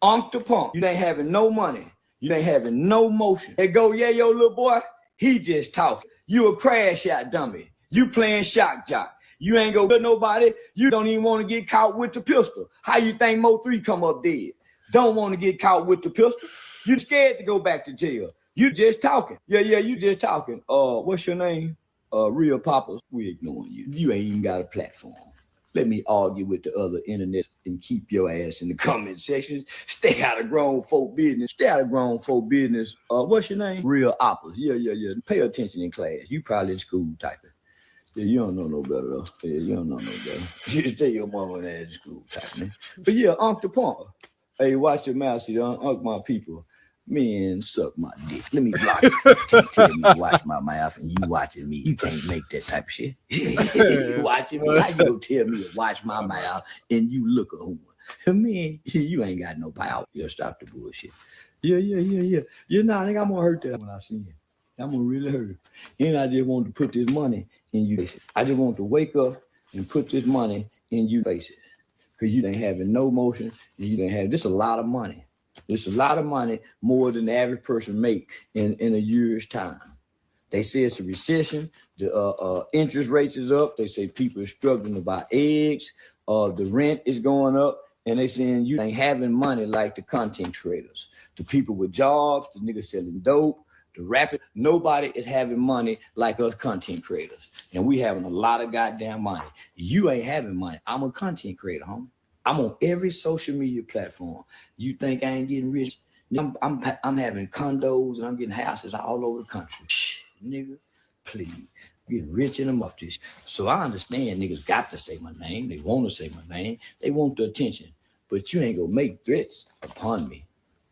Unk the punk. You ain't having no money. You ain't having no motion. They go, yeah, yo, little boy, he just talking. You a crash out dummy. You playing shock jock. You ain't go with nobody. You don't even want to get caught with the pistol. How you think Mo 3 come up dead? Don't want to get caught with the pistol. You scared to go back to jail. You just talking. Yeah, you just talking. What's your name? Real Poppers. We ignoring you. You ain't even got a platform. Let me argue with the other internet and keep your ass in the comment section. Stay out of grown folk business. What's your name? Real Oppas. Yeah. Pay attention in class. You probably in school typing. Yeah, you don't know no better though. Yeah, you don't know no better. You stay your mama and ass in school typing. But yeah, Unc the Pumper. Hey, watch your mouth, see, Unc my people. Man, suck my dick. Let me block it. You can't tell me to watch my mouth and you watching me. You can't make that type of shit. You watching me. How you gonna tell me to watch my mouth and you look a woman? Man, you ain't got no power. You'll stop the bullshit. Yeah. You know, I think I'm gonna hurt that when I see you. I'm gonna really hurt it. And I just want to put this money in you faces. I just want to wake up and put this money in you faces. Because you ain't having no motion and you didn't have this a lot of money. It's a lot of money, more than the average person make in a year's time. They say it's a recession. The interest rates is up. They say people are struggling to buy eggs. The rent is going up. And they saying you ain't having money like the content creators. The people with jobs, the niggas selling dope, the rappers. Nobody is having money like us content creators. And we having a lot of goddamn money. You ain't having money. I'm a content creator, homie. I'm on every social media platform. You think I ain't getting rich? I'm having condos and I'm getting houses all over the country. Shh, nigga, please. I'm getting rich in them off this. So I understand niggas got to say my name. They want to say my name. They want the attention. But you ain't gonna make threats upon me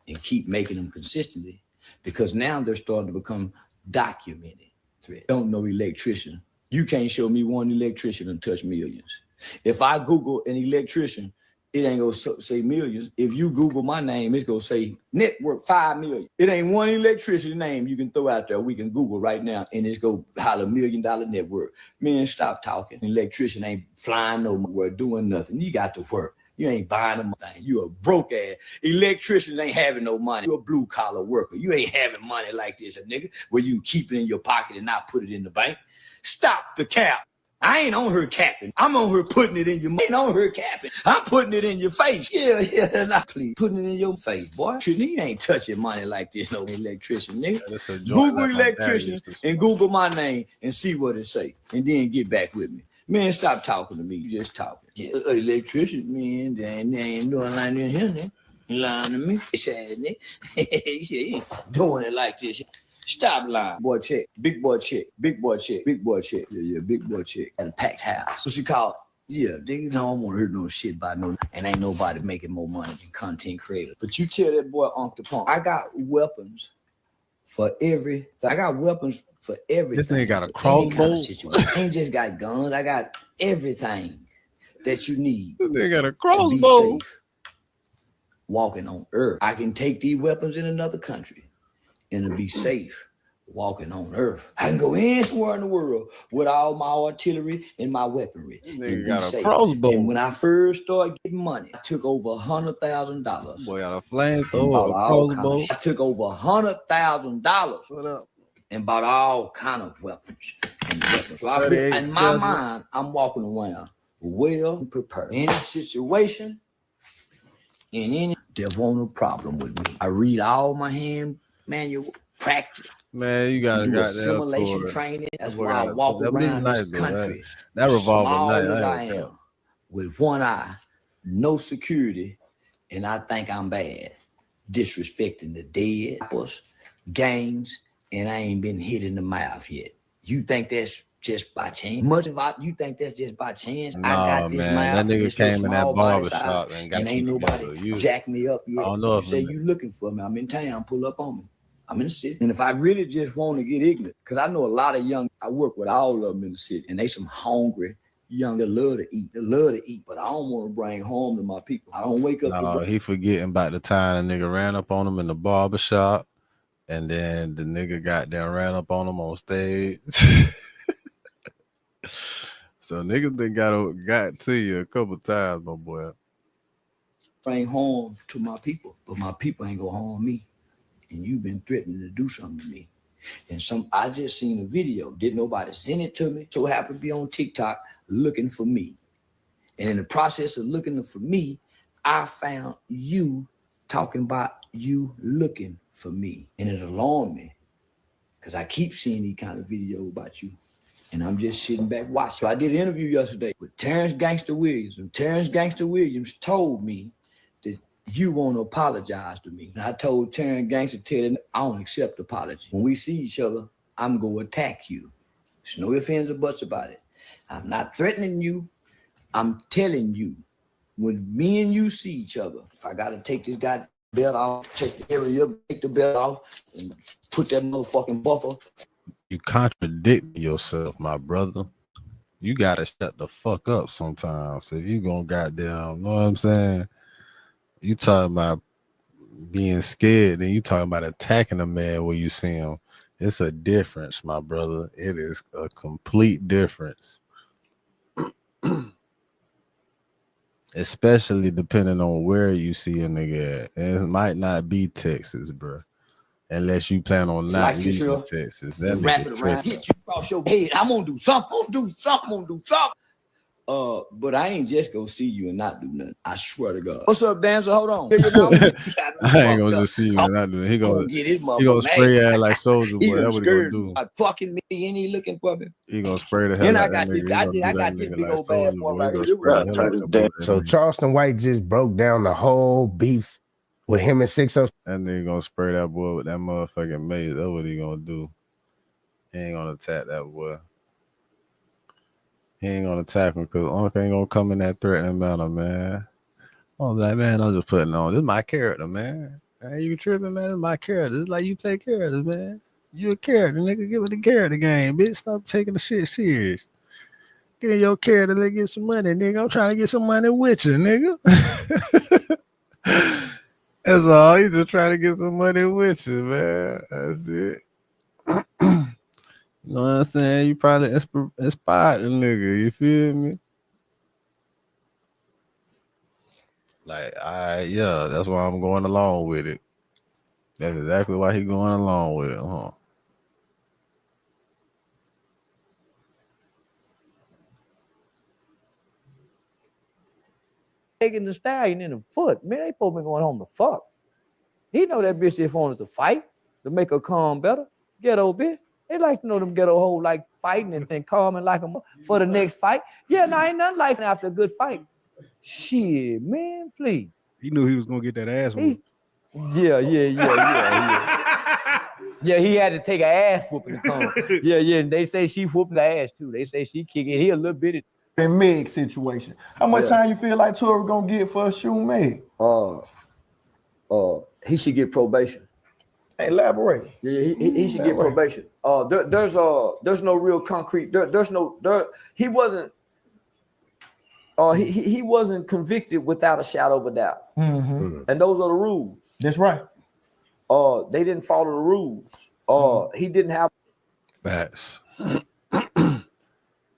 and keep making them consistently because now they're starting to become documented threats. Don't know electrician. You can't show me one electrician and touch millions. If I Google an electrician, it ain't gonna say millions. If you Google my name, it's gonna say network 5 million. It ain't one electrician name you can throw out there. We can Google right now and it's go holler $1 million network. Man, stop talking. An electrician ain't flying nowhere, doing nothing. You got to work. You ain't buying them thing. You a broke ass. Electricians ain't having no money. You a blue collar worker. You ain't having money like this, a nigga, where you can keep it in your pocket and not put it in the bank. Stop the cap. I ain't on her capping. I'm on her putting it in your. I ain't on her capping. I'm putting it in your face. Yeah, nah, please. Putting it in your face, boy. You ain't touching money like this, no electrician, nigga. Google electrician and Google my name and see what it say, and then get back with me. Man, stop talking to me. You just talking. Yeah, electrician, man, they ain't doing like this here, nigga. You lying to me? Yeah, doing it like this. Stop lying. Boy check. Big boy check. Big boy check. Big boy check. Yeah, big boy check. At a packed house. What you call it? Yeah, they don't want to hear no shit about no, and ain't nobody making more money than content creator. But you tell that boy Uncle Punk, I got weapons for everything. I got weapons for everything. This nigga got a crossbow. I ain't just got guns. I got everything that you need. This nigga got a To crossbow. be safe walking on earth. I can take these weapons in another country and it'll be safe walking on earth. I can go anywhere in the world with all my artillery and my weaponry. Nigga got a crossbow. And when I first started getting money, I took over $100,000. Boy, got a flamethrower, a crossbow. I took over $100,000 and bought all kind of weapons. So in my mind, I'm walking around well prepared. Any situation, in any, there won't a problem with me. I read all my hand manual, practice. Man, you gotta do simulation training. That's why I walk around this country. That revolver small nice. as I am, with one eye, no security, and I think I'm bad. Disrespecting the dead, gangs, and I ain't been hit in the mouth yet. You think that's just by chance? You think that's just by chance? Nah, I got this man, mouth. that nigga came in that barber shop and got ain't nobody jack me up yet. I don't know You if say you looking for me. I'm in town. Pull up on me. I'm in the city. And if I really just want to get ignorant, because I know a lot of young, I work with all of them in the city, and they some hungry young that love to eat. They love to eat, but I don't want to bring home to my people. I don't wake up. No, he forgetting about the time the nigga ran up on him in the barber shop, and then the nigga ran up on him on stage. So niggas done got to you a couple times, my boy. Bring home to my people, but my people ain't gonna harm me. And you've been threatening to do something to me. And I just seen a video. Didn't nobody send it to me? So happened to be on TikTok looking for me. And in the process of looking for me, I found you talking about you looking for me. And it alarmed me. Because I keep seeing these kind of videos about you. And I'm just sitting back watching. So I did an interview yesterday with Terrence Gangster Williams. And Terrence Gangster Williams told me that you want to apologize to me. And I told Terrence Gangster, I don't accept apology. When we see each other, I'm going to attack you. There's no ifs, ands, or buts about it. I'm not threatening you. I'm telling you, when me and you see each other, if I got to take this guy's belt off, take the area, take the belt off, and put that motherfucking buckle. You contradict yourself, my brother. You got to shut the fuck up sometimes. If you going to goddamn, know what I'm saying? You talking about being scared, then you talking about attacking a man where you see him. It's a difference, my brother. It is a complete difference. Especially depending on where you see a nigga at. And it might not be Texas, bro. Unless you plan on not leaving Texas. That wrap it around, hit you across your head. I'm gonna do something. But I ain't just gonna see you and not do nothing. I swear to God. What's up, dancer? Hold on. I ain't gonna just see you and not do it. He gonna spray ass like Soldier Boy. That's what he gonna do. Fucking me, and he looking for me. He gonna spray the hell and out I of that nigga. I got this big old bad boy right here. So Charleston White just broke down the whole beef with him and 606. That nigga gonna spray that boy with that motherfucking mace. That's what he gonna do. He ain't gonna attack that boy. He ain't gonna attack him because Uncle ain't gonna come in that threatening manner, man. I'm like, man, I'm just putting on. This is my character, man. Hey, you tripping, man? This is my character. It's like you play characters, man. You a character, nigga. Get with the character game, bitch. Stop taking the shit serious. Get in your character, let's get some money, nigga. I'm trying to get some money with you, nigga. That's all. You just trying to get some money with you, man. That's it. You know what I'm saying? You probably inspired the nigga. You feel me? Like, yeah, that's why I'm going along with it. That's exactly why he going along with it, huh? taking the stallion in the foot. Man, they supposed to be going home to fuck. He know that bitch just wanted to fight to make her calm better. Ghetto bitch. They like to know them ghetto hoes like fighting and calming like them for the next fight. Yeah, no, ain't nothing like after a good fight. Shit, man, please. He knew he was gonna get that ass whooped. Yeah. Yeah, he had to take an ass whooping to come. Yeah. And they say she whooping the ass too. They say she kicking. He a little bit in Meg situation. How much time you feel like Tori gonna get for shooting Meg? He should get probation. Elaborate. Yeah, he should get probation. There's no real concrete. He wasn't. He wasn't convicted without a shadow of a doubt. Mm-hmm. And those are the rules. That's right. They didn't follow the rules. He didn't have facts.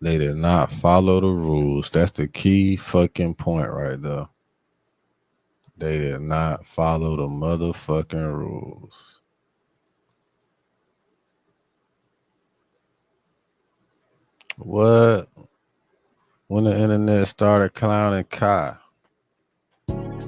They did not follow the rules. That's the key fucking point right there. They did not follow the motherfucking rules. What? When the internet started clowning Kai. And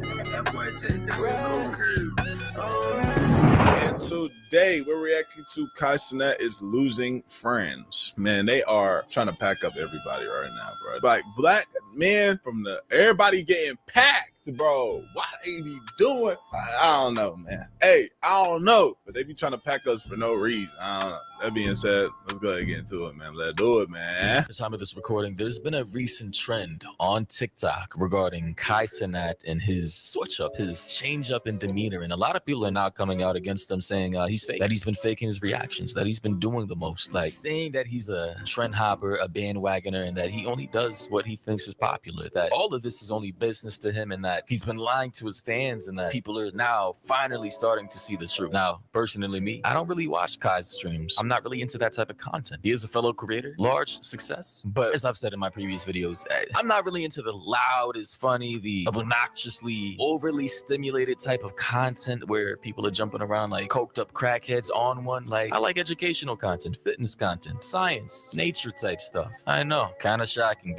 today we're reacting to Kai Cenat is losing friends. Man, they are trying to pack up everybody right now, bro. Like black men from everybody getting packed, bro. What they be doing? I don't know, man. Hey, I don't know, but they be trying to pack us for no reason. I don't know. That being said, let's go ahead and get into it, man. Let's do it, man. At the time of this recording, there's been a recent trend on TikTok regarding Kai Cenat and his switch up, his change up in demeanor. And a lot of people are now coming out against him saying he's fake, that he's been faking his reactions, that he's been doing the most, like saying that he's a trend hopper, a bandwagoner, and that he only does what he thinks is popular, that all of this is only business to him, and that he's been lying to his fans, and that people are now finally starting to see the truth. Now, personally, me, I don't really watch Kai's streams. I'm not really into that type of content. He is a fellow creator, large success, but as I've said in my previous videos, I'm not really into the loud is funny, the obnoxiously overly stimulated type of content where people are jumping around like coked up crackheads on one. Like, I like educational content, fitness content, science, nature type stuff. I know, kind of shocking.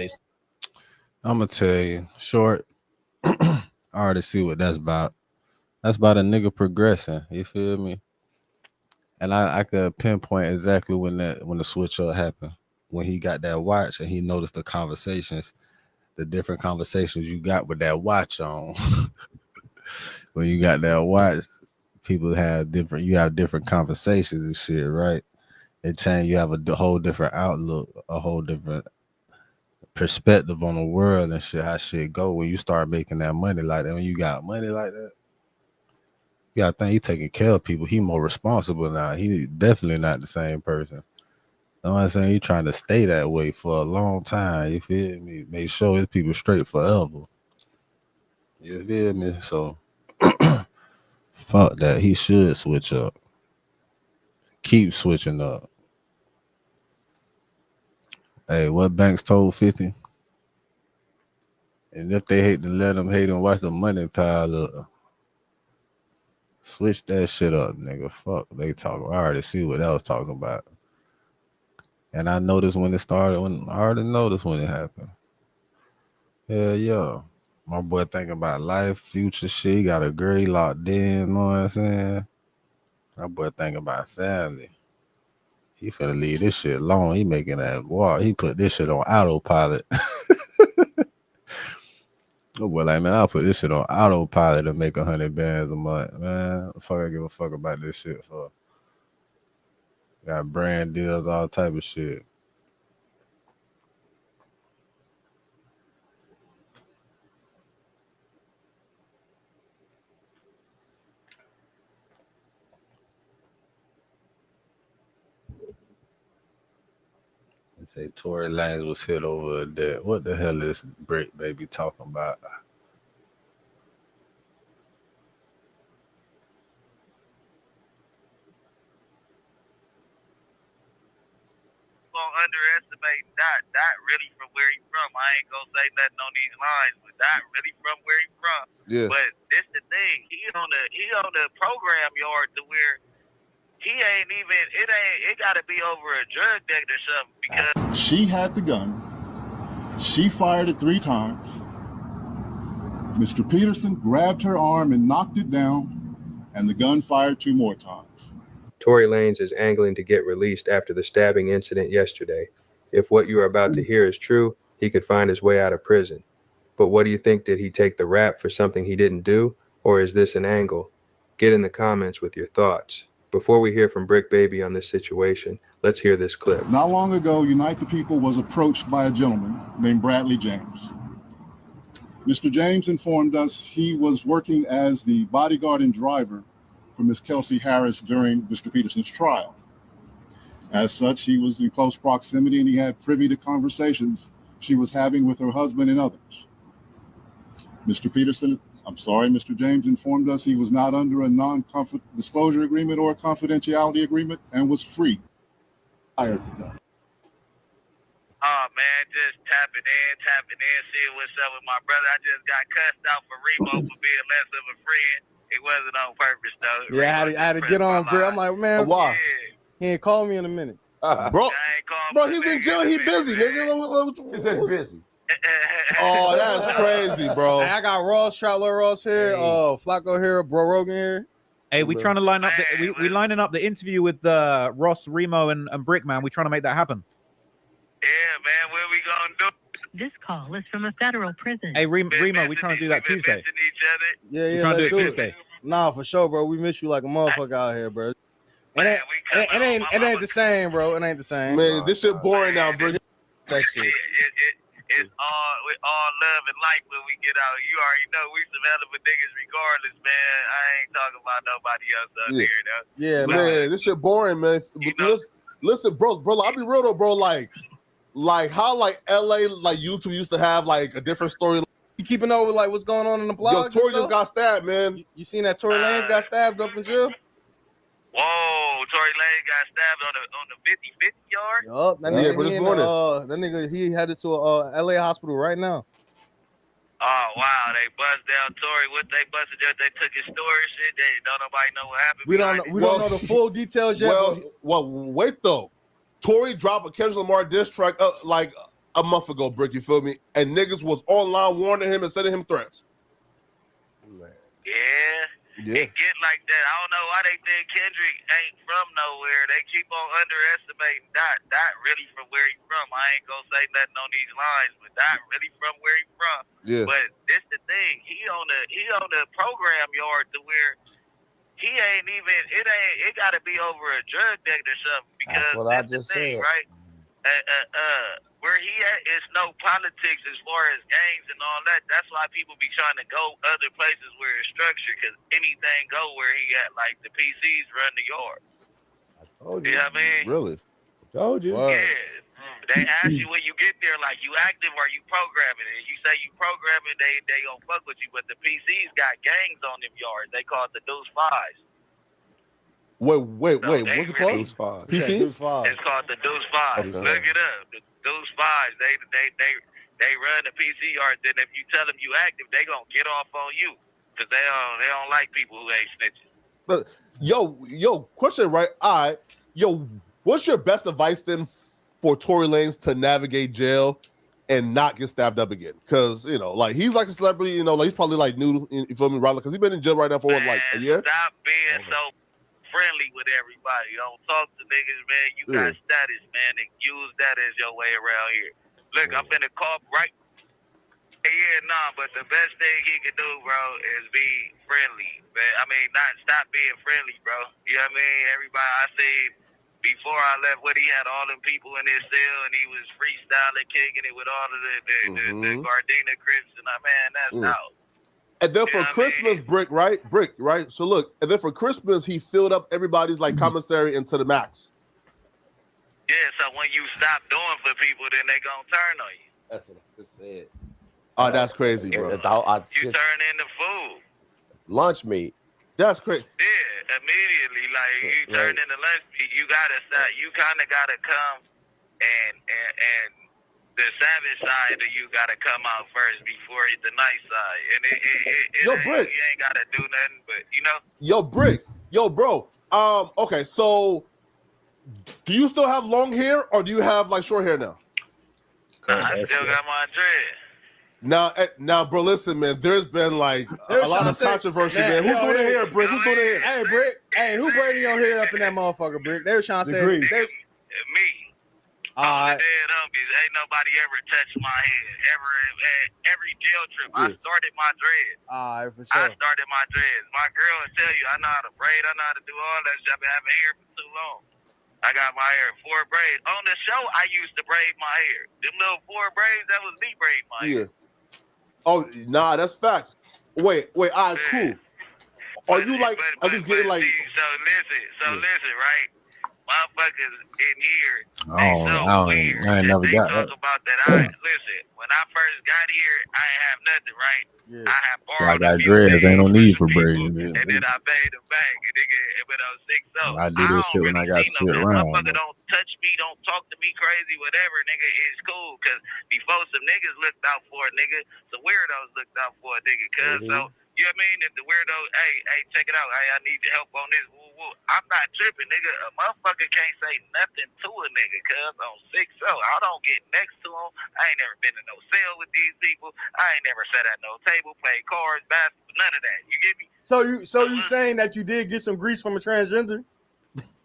I'm gonna tell you, short. I already see what that's about. That's about a nigga progressing. You feel me? And I could pinpoint exactly when the switch up happened. When he got that watch and he noticed the conversations, the different conversations you got with that watch on. When you got that watch, people have different conversations and shit, right? It changed. You have a whole different outlook, a whole different perspective on the world and shit, how shit go when you start making that money like that. When you got money like that, you gotta think he taking care of people. He more responsible now. He definitely not the same person. You know what I'm saying? He trying to stay that way for a long time. You feel me? Make sure his people straight forever. You feel me? So fuck that. He should switch up. Keep switching up. Hey, what Banks told 50? And if they hate to let them hate and watch the money pile up. Switch that shit up, nigga. Fuck, they talk. I already see what I was talking about. And I noticed when it started, I already noticed when it happened. Hell yeah. My boy thinking about life, future shit. He got a girl he locked in, you know what I'm saying? My boy thinking about family. He finna leave this shit alone. He making that walk. He put this shit on autopilot. Oh boy, like, man, I'll put this shit on autopilot and make 100 bands a month, man. Fuck, I give a fuck about this shit for. Got brand deals, all type of shit. They say Tory Lanez was hit over a debt. What the hell is Brick Baby talking about? Underestimate Dot really from where he from. I ain't gonna say nothing on these lines, but Dot really from where he from. Yeah. But this the thing, he on the program yard to where he ain't even it gotta be over a drug debt or something because she had the gun. She fired it 3 times. Mr. Peterson grabbed her arm and knocked it down, and the gun fired 2 more times. Tory Lanez is angling to get released after the stabbing incident yesterday. If what you are about to hear is true, he could find his way out of prison. But what do you think? Did he take the rap for something he didn't do? Or is this an angle? Get in the comments with your thoughts. Before we hear from Brick Baby on this situation, let's hear this clip. Not long ago, Unite the People was approached by a gentleman named Bradley James. Mr. James informed us he was working as the bodyguard and driver for Ms. Kelsey Harris during Mr. Peterson's trial. As such, he was in close proximity and he had privy to conversations she was having with her husband and others. Mr. James informed us he was not under a non-disclosure agreement or a confidentiality agreement and was free. Fired the gun. Oh man, just tapping in, seeing what's up with my brother. I just got cussed out for Remo for being less of a friend. It wasn't on purpose though. Yeah, I had to get on, bro. I'm like, man, why? He ain't called me in a minute. Bro, he's in jail. He busy, nigga. He said he busy. Oh, that's crazy, bro. Hey, I got Ross, Troutler Ross here, Flacco here, Bro Rogan here. Hey, we trying to line up. We lining up the interview with Ross, Remo, and Brickman. We trying to make that happen. Yeah, man, what we gonna do? This call is from a federal prison. Hey, Remo, we trying to do that Tuesday. Yeah, trying to do it let's Tuesday. Nah, for sure, bro. We miss you like a motherfucker out here, bro. It ain't the same, bro. It ain't the same. Man, this shit boring now, bro. That shit. It's all love and light when we get out. You already know we some hell of a niggas regardless, man. I ain't talking about nobody else up here, though. Yeah, man, this shit boring, man. Listen, bro, I'll be real though, bro. Like how LA YouTube used to have like a different story. You keeping up with like what's going on in the blog? Yo, Tory just got stabbed, man. You seen that Tory Lanez got stabbed up in jail? Whoa, Tory Lanez got stabbed on the 50-50 yard? Yup, that nigga, he headed to a LA hospital right now. Oh wow, they buzzed down Tory. What they busted just they took his story and shit. They don't nobody know what happened. We don't know the full details yet. Well, wait though. Tory dropped a Kendrick Lamar diss track like a month ago, Brick, you feel me? And niggas was online warning him and sending him threats. Yeah. It get like that. I don't know why they think Kendrick ain't from nowhere. They keep on underestimating Dot. Dot really from where he from. I ain't gonna say nothing on these lines, but Dot really from where he from. Yeah. But this the thing. He on the program yard to where he ain't even. It got to be over a drug debt or something because that's what I that's just the thing, said. right? Where he at is no politics as far as gangs and all that. That's why people be trying to go other places where it's structured because anything go where he at. Like the PCs run the yard. I told you. You know what I mean? Really? Told you. Yeah. They ask you when you get there, like you active or you programming. And you say you programming, they gonna fuck with you. But the PCs got gangs on them yards. They call it the Deuce Fives. Wait. What's it called? Deuce Five. PC? It's called the Deuce Fives. Okay. Look it up. The Deuce Fives. They run the PC yards. Then if you tell them you active, they gonna get off on you because they don't like people who ain't snitching. But yo, question, right? What's your best advice then for Tory Lanez to navigate jail and not get stabbed up again? Because like he's like a celebrity, like he's probably like new, you feel me, right? Because he's been in jail right now for like a year. Stop being so friendly with everybody. Don't talk to niggas, man. You got status, man, and use that as your way around here. Look, I'm finna call right. But the best thing he can do, bro, is be friendly. Man. I mean, not stop being friendly, bro. You know what I mean? Everybody I see before I left, he had all them people in his cell, and he was freestyling, kicking it with all of the Gardena Crips, and that's out. And then for Christmas, Brick, right? So look, and then for Christmas, he filled up everybody's like commissary into the max. Yeah, so when you stop doing for people, then they gonna turn on you. That's what I just said. Oh, that's crazy, bro. You turn into food. Lunch meat. That's crazy. Yeah, immediately, like you turn into lunch meat. You gotta start. You kind of gotta come and the savage side of you gotta come out first before the nice side. And Brick, you ain't gotta do nothing, but Yo, bro. Okay, so do you still have long hair or do you have like short hair now? I still got my dread. Now, bro, listen, man. There's been like a lot of controversy, man. Who's doing the hair, Brick? Who's doing the hair? Hey, Brick. Hey, who braiding your hair up in that motherfucker, Brick? They were trying to say Me. All right. Dead homies. Ain't nobody ever touched my head. Every jail trip, I started my dreads. All right, for I sure. started my dreads. My girl will tell you, I know how to braid. I know how to do all that shit. I've been having hair for too long. I got my hair 4 braids. On the show, I used to braid my hair. Them little 4 braids, that was me braiding my hair. Oh, nah, that's facts. Wait, all right, cool. Are you like, are you getting like? So listen, right? Motherfuckers in here, I ain't never got that. talk about that. Listen, when I first got here, I ain't have nothing, right? I had I borrowed got a few dreads. Ain't no things need for from people, braids. and then I paid them back, and nigga, it went on 6-0. I do this shit when I got shit around. Motherfucker don't touch me, don't talk to me crazy, whatever, nigga, it's cool. Cause before some niggas looked out for a nigga, some weirdos looked out for a nigga. Cause so, you know what I mean? If the weirdo, hey, check it out. Hey, I need your help on this. Woo, woo. I'm not tripping, nigga. A motherfucker can't say nothing to a nigga, cuz on 6-0. I don't get next to him. I ain't never been in no cell with these people. I ain't never sat at no table, played cards, basketball, none of that. You get me? So you saying that you did get some grease from a transgender?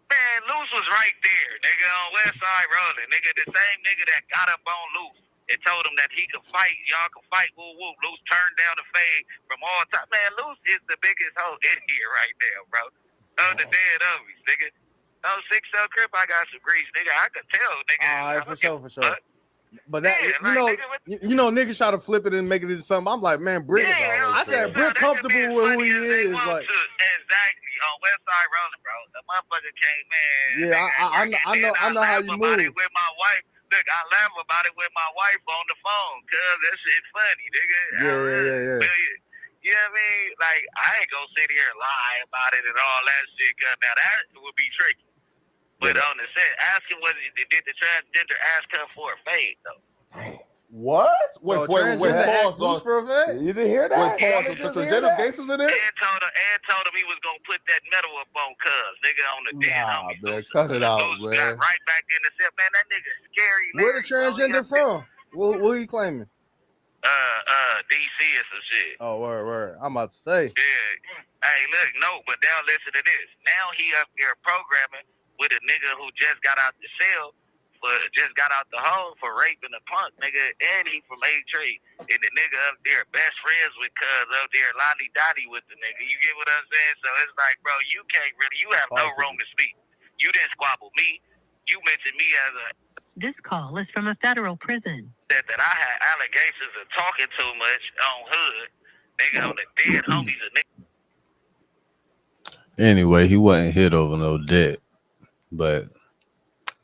Man, Luce was right there, nigga, on West Side Rolling. Nigga, the same nigga that got up on Luce and told him that he could fight, y'all could fight, woo woo. Luce turned down the fade from all time. Man, Luce is the biggest hoe in here right now, bro. Oh, the dead homies, nigga. Oh, 6-0 Crip, I got some grease, nigga. I could tell, nigga. All right, for sure. But that, you know, niggas try to flip it and make it into something. I'm like, man, Brick. I said Brick comfortable with who he is. Like, exactly on West Side Rolling, bro. The motherfucker came, man. Yeah, I know how you move. It with my wife. Look, I laugh about it with my wife on the phone, cause that shit funny, nigga. Yeah. You know what I mean? Like, I ain't gonna sit here and lie about it and all that shit, cause now that would be tricky. But on the set, asking did the transgender ask her for a fade though? What? Wait, pause, dog. You didn't hear that? Wait, pause. The transgender gangsters in there? And told him he was gonna put that metal up on cuz, nigga, on the dead homie. Man, cut it out, man. Got right back in the set, man. That nigga scary. Where the transgender from? What he claiming? DC or some shit. Oh, word. I'm about to say. Yeah. Hey, look, no, but now listen to this. Now he up here programming with a nigga who just got out the cell, just got out the hole for raping a punk, nigga, and he from A-Trade. And the nigga up there best friends with cuz up there, Lonnie Dottie with the nigga. You get what I'm saying? So it's like, bro, you can't really, you have no room to speak. You didn't squabble me. You mentioned me as a... This call is from a federal prison. That I had allegations of talking too much on hood. Nigga, on the dead homies and nigga. Anyway, he wasn't hit over no debt, but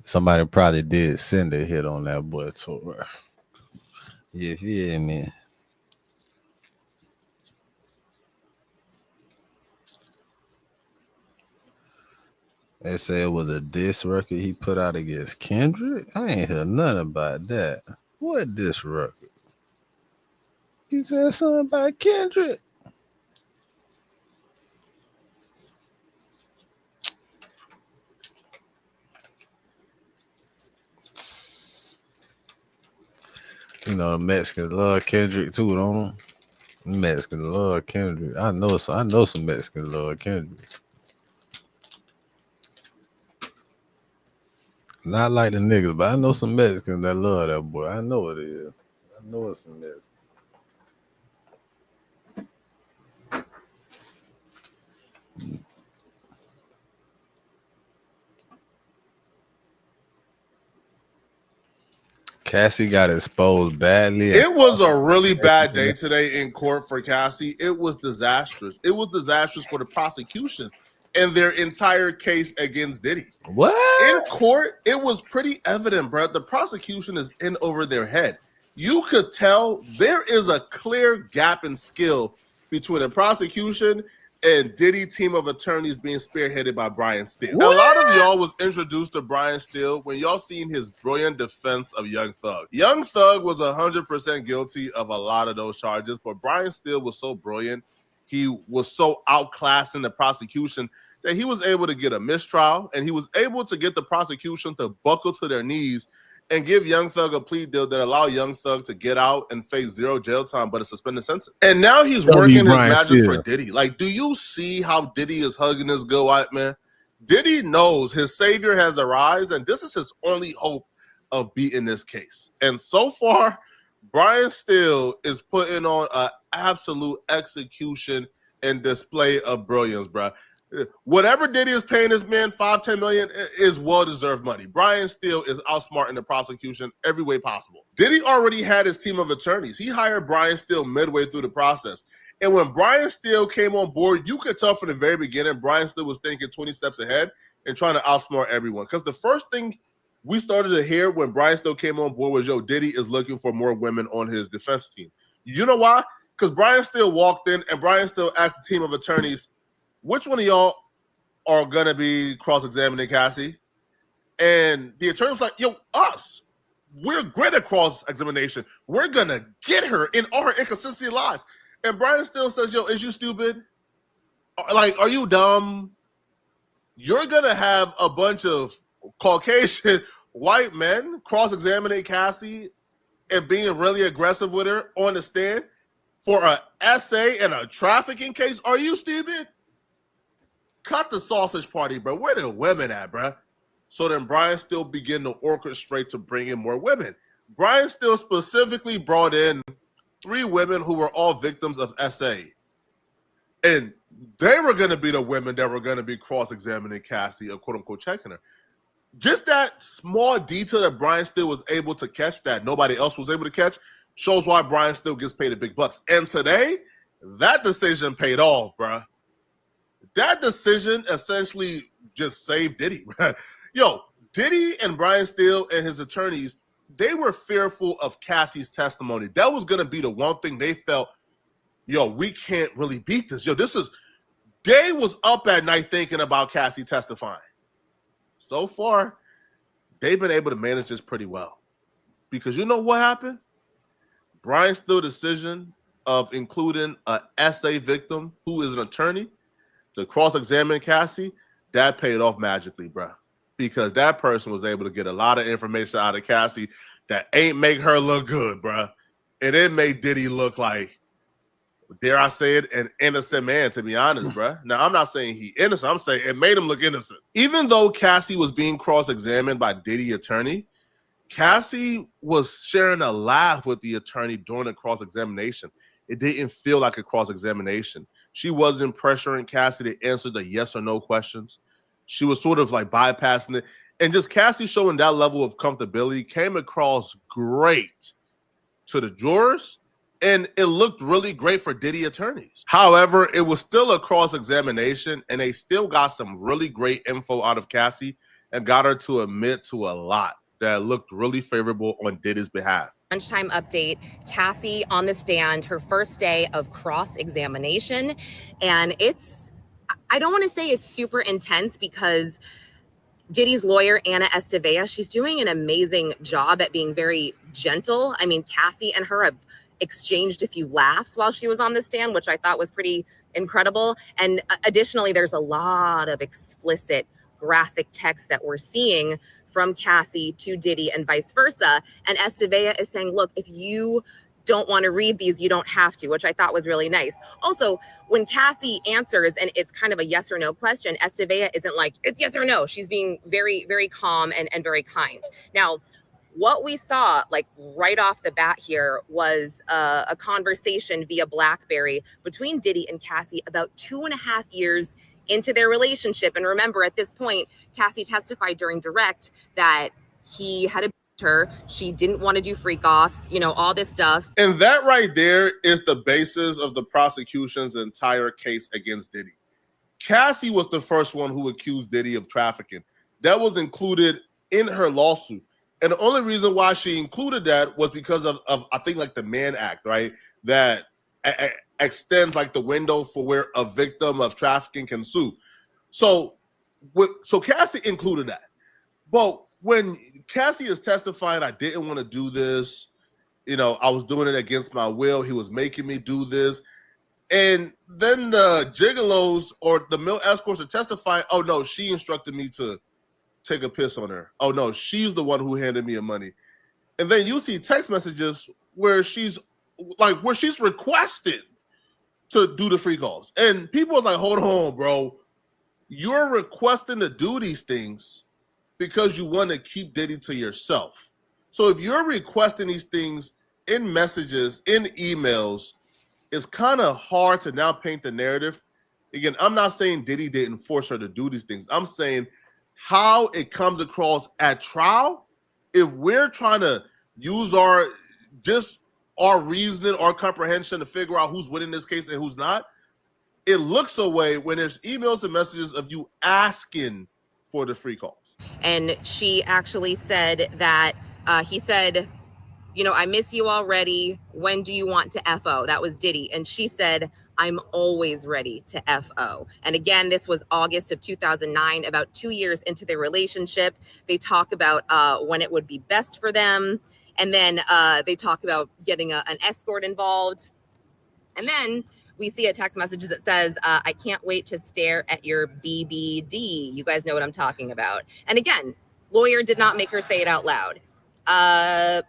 somebody probably did send a hit on that boy too. Yeah, man. They say it was a diss record he put out against Kendrick. I ain't heard nothing about that. What diss record? He said something about Kendrick. You know the Mexicans love Kendrick too, don't they? Mexicans love Kendrick. I know some Mexicans love Kendrick. Not like the niggas, but I know some Mexicans that love that boy. I know it is. I know it's some Mexicans. Cassie got exposed badly. It was a really bad day today in court for Cassie. It was disastrous. It was disastrous for the prosecution and their entire case against Diddy. What? In court, it was pretty evident, bro. The prosecution is in over their head. You could tell there is a clear gap in skill between the prosecution and Diddy team of attorneys being spearheaded by Brian Steele. What? A lot of y'all was introduced to Brian Steele when y'all seen his brilliant defense of Young Thug. Young Thug was 100% guilty of a lot of those charges, but Brian Steele was so brilliant. He was so outclassing the prosecution that he was able to get a mistrial, and he was able to get the prosecution to buckle to their knees and give Young Thug a plea deal that allow Young Thug to get out and face 0 jail time, but a suspended sentence. And now he's working his magic for Diddy. Like, do you see how Diddy is hugging this good white man? Diddy knows his savior has arisen, and this is his only hope of beating this case. And so far, Brian Steele is putting on an absolute execution and display of brilliance, bro. Whatever Diddy is paying this man, $5-10 million, is well-deserved money. Brian Steele is outsmarting the prosecution every way possible. Diddy already had his team of attorneys. He hired Brian Steele midway through the process. And when Brian Steele came on board, you could tell from the very beginning, Brian Steele was thinking 20 steps ahead and trying to outsmart everyone. Because the first thing we started to hear when Brian Steele came on board was, yo, Diddy is looking for more women on his defense team. You know why? Because Brian Steele walked in and Brian Steele asked the team of attorneys, which one of y'all are going to be cross-examining Cassie? And the attorney was like, yo, us. We're great at cross-examination. We're going to get her in all her inconsistency lies. And Brian Steele says, yo, is you stupid? Like, are you dumb? You're going to have a bunch of Caucasian white men cross-examining Cassie and being really aggressive with her on the stand for an essay and a trafficking case? Are you stupid? Cut the sausage party, bro. Where the women at, bro? So then Brian Steele began to orchestrate to bring in more women. Brian Steele specifically brought in 3 women who were all victims of SA. And they were going to be the women that were going to be cross-examining Cassie or quote-unquote checking her. Just that small detail that Brian Steele was able to catch that nobody else was able to catch shows why Brian Steele gets paid the big bucks. And today, that decision paid off, bro. That decision essentially just saved Diddy. Yo, Diddy and Brian Steele and his attorneys, they were fearful of Cassie's testimony. That was going to be the one thing they felt, yo, we can't really beat this. Yo, they was up at night thinking about Cassie testifying. So far, they've been able to manage this pretty well. Because you know what happened? Brian Steele's decision of including an SA victim who is an attorney to cross-examine Cassie, that paid off magically, bro. Because that person was able to get a lot of information out of Cassie that ain't make her look good, bro. And it made Diddy look like, dare I say it, an innocent man, to be honest, bro. Now, I'm not saying he innocent. I'm saying it made him look innocent. Even though Cassie was being cross-examined by Diddy attorney, Cassie was sharing a laugh with the attorney during the cross-examination. It didn't feel like a cross-examination. She wasn't pressuring Cassie to answer the yes or no questions. She was sort of like bypassing it. And just Cassie showing that level of comfortability came across great to the jurors, and it looked really great for Diddy attorneys. However, it was still a cross-examination, and they still got some really great info out of Cassie and got her to admit to a lot that looked really favorable on Diddy's behalf. Lunchtime update, Cassie on the stand, her first day of cross-examination. And I don't want to say it's super intense because Diddy's lawyer, Anna Estevea, she's doing an amazing job at being very gentle. I mean, Cassie and her have exchanged a few laughs while she was on the stand, which I thought was pretty incredible. And additionally, there's a lot of explicit graphic text that we're seeing from Cassie to Diddy and vice versa. And Estevea is saying, look, if you don't want to read these, you don't have to, which I thought was really nice. Also, when Cassie answers and it's kind of a yes or no question, Estevea isn't like, it's yes or no. She's being very, very calm and very kind. Now, what we saw like right off the bat here was a conversation via BlackBerry between Diddy and Cassie about 2.5 years into their relationship. And remember, at this point, Cassie testified during direct that he had abused her. She didn't want to do freak offs, you know, all this stuff. And that right there is the basis of the prosecution's entire case against Diddy. Cassie was the first one who accused Diddy of trafficking. That was included in her lawsuit. And the only reason why she included that was because of I think, like the Mann Act, right? That extends like the window for where a victim of trafficking can sue. So Cassie included that. But when Cassie is testifying, I didn't want to do this. You know, I was doing it against my will. He was making me do this. And then the gigolos or the male escorts are testifying, oh no, she instructed me to take a piss on her. Oh no, she's the one who handed me the money. And then you see text messages where she's requested to do the free calls. And people are like, hold on, bro. You're requesting to do these things because you want to keep Diddy to yourself. So if you're requesting these things in messages, in emails, it's kind of hard to now paint the narrative. Again, I'm not saying Diddy didn't force her to do these things. I'm saying how it comes across at trial. If we're trying to use our reasoning, our comprehension to figure out who's winning this case and who's not, it looks away when there's emails and messages of you asking for the free calls. And she actually said that he said, you know, I miss you already. When do you want to FO? That was Diddy. And she said, I'm always ready to FO. And again, this was August of 2009, about 2 years into their relationship. They talk about when it would be best for them. And then they talk about getting an escort involved. And then we see a text message that says, I can't wait to stare at your BBD. You guys know what I'm talking about. And again, lawyer did not make her say it out loud.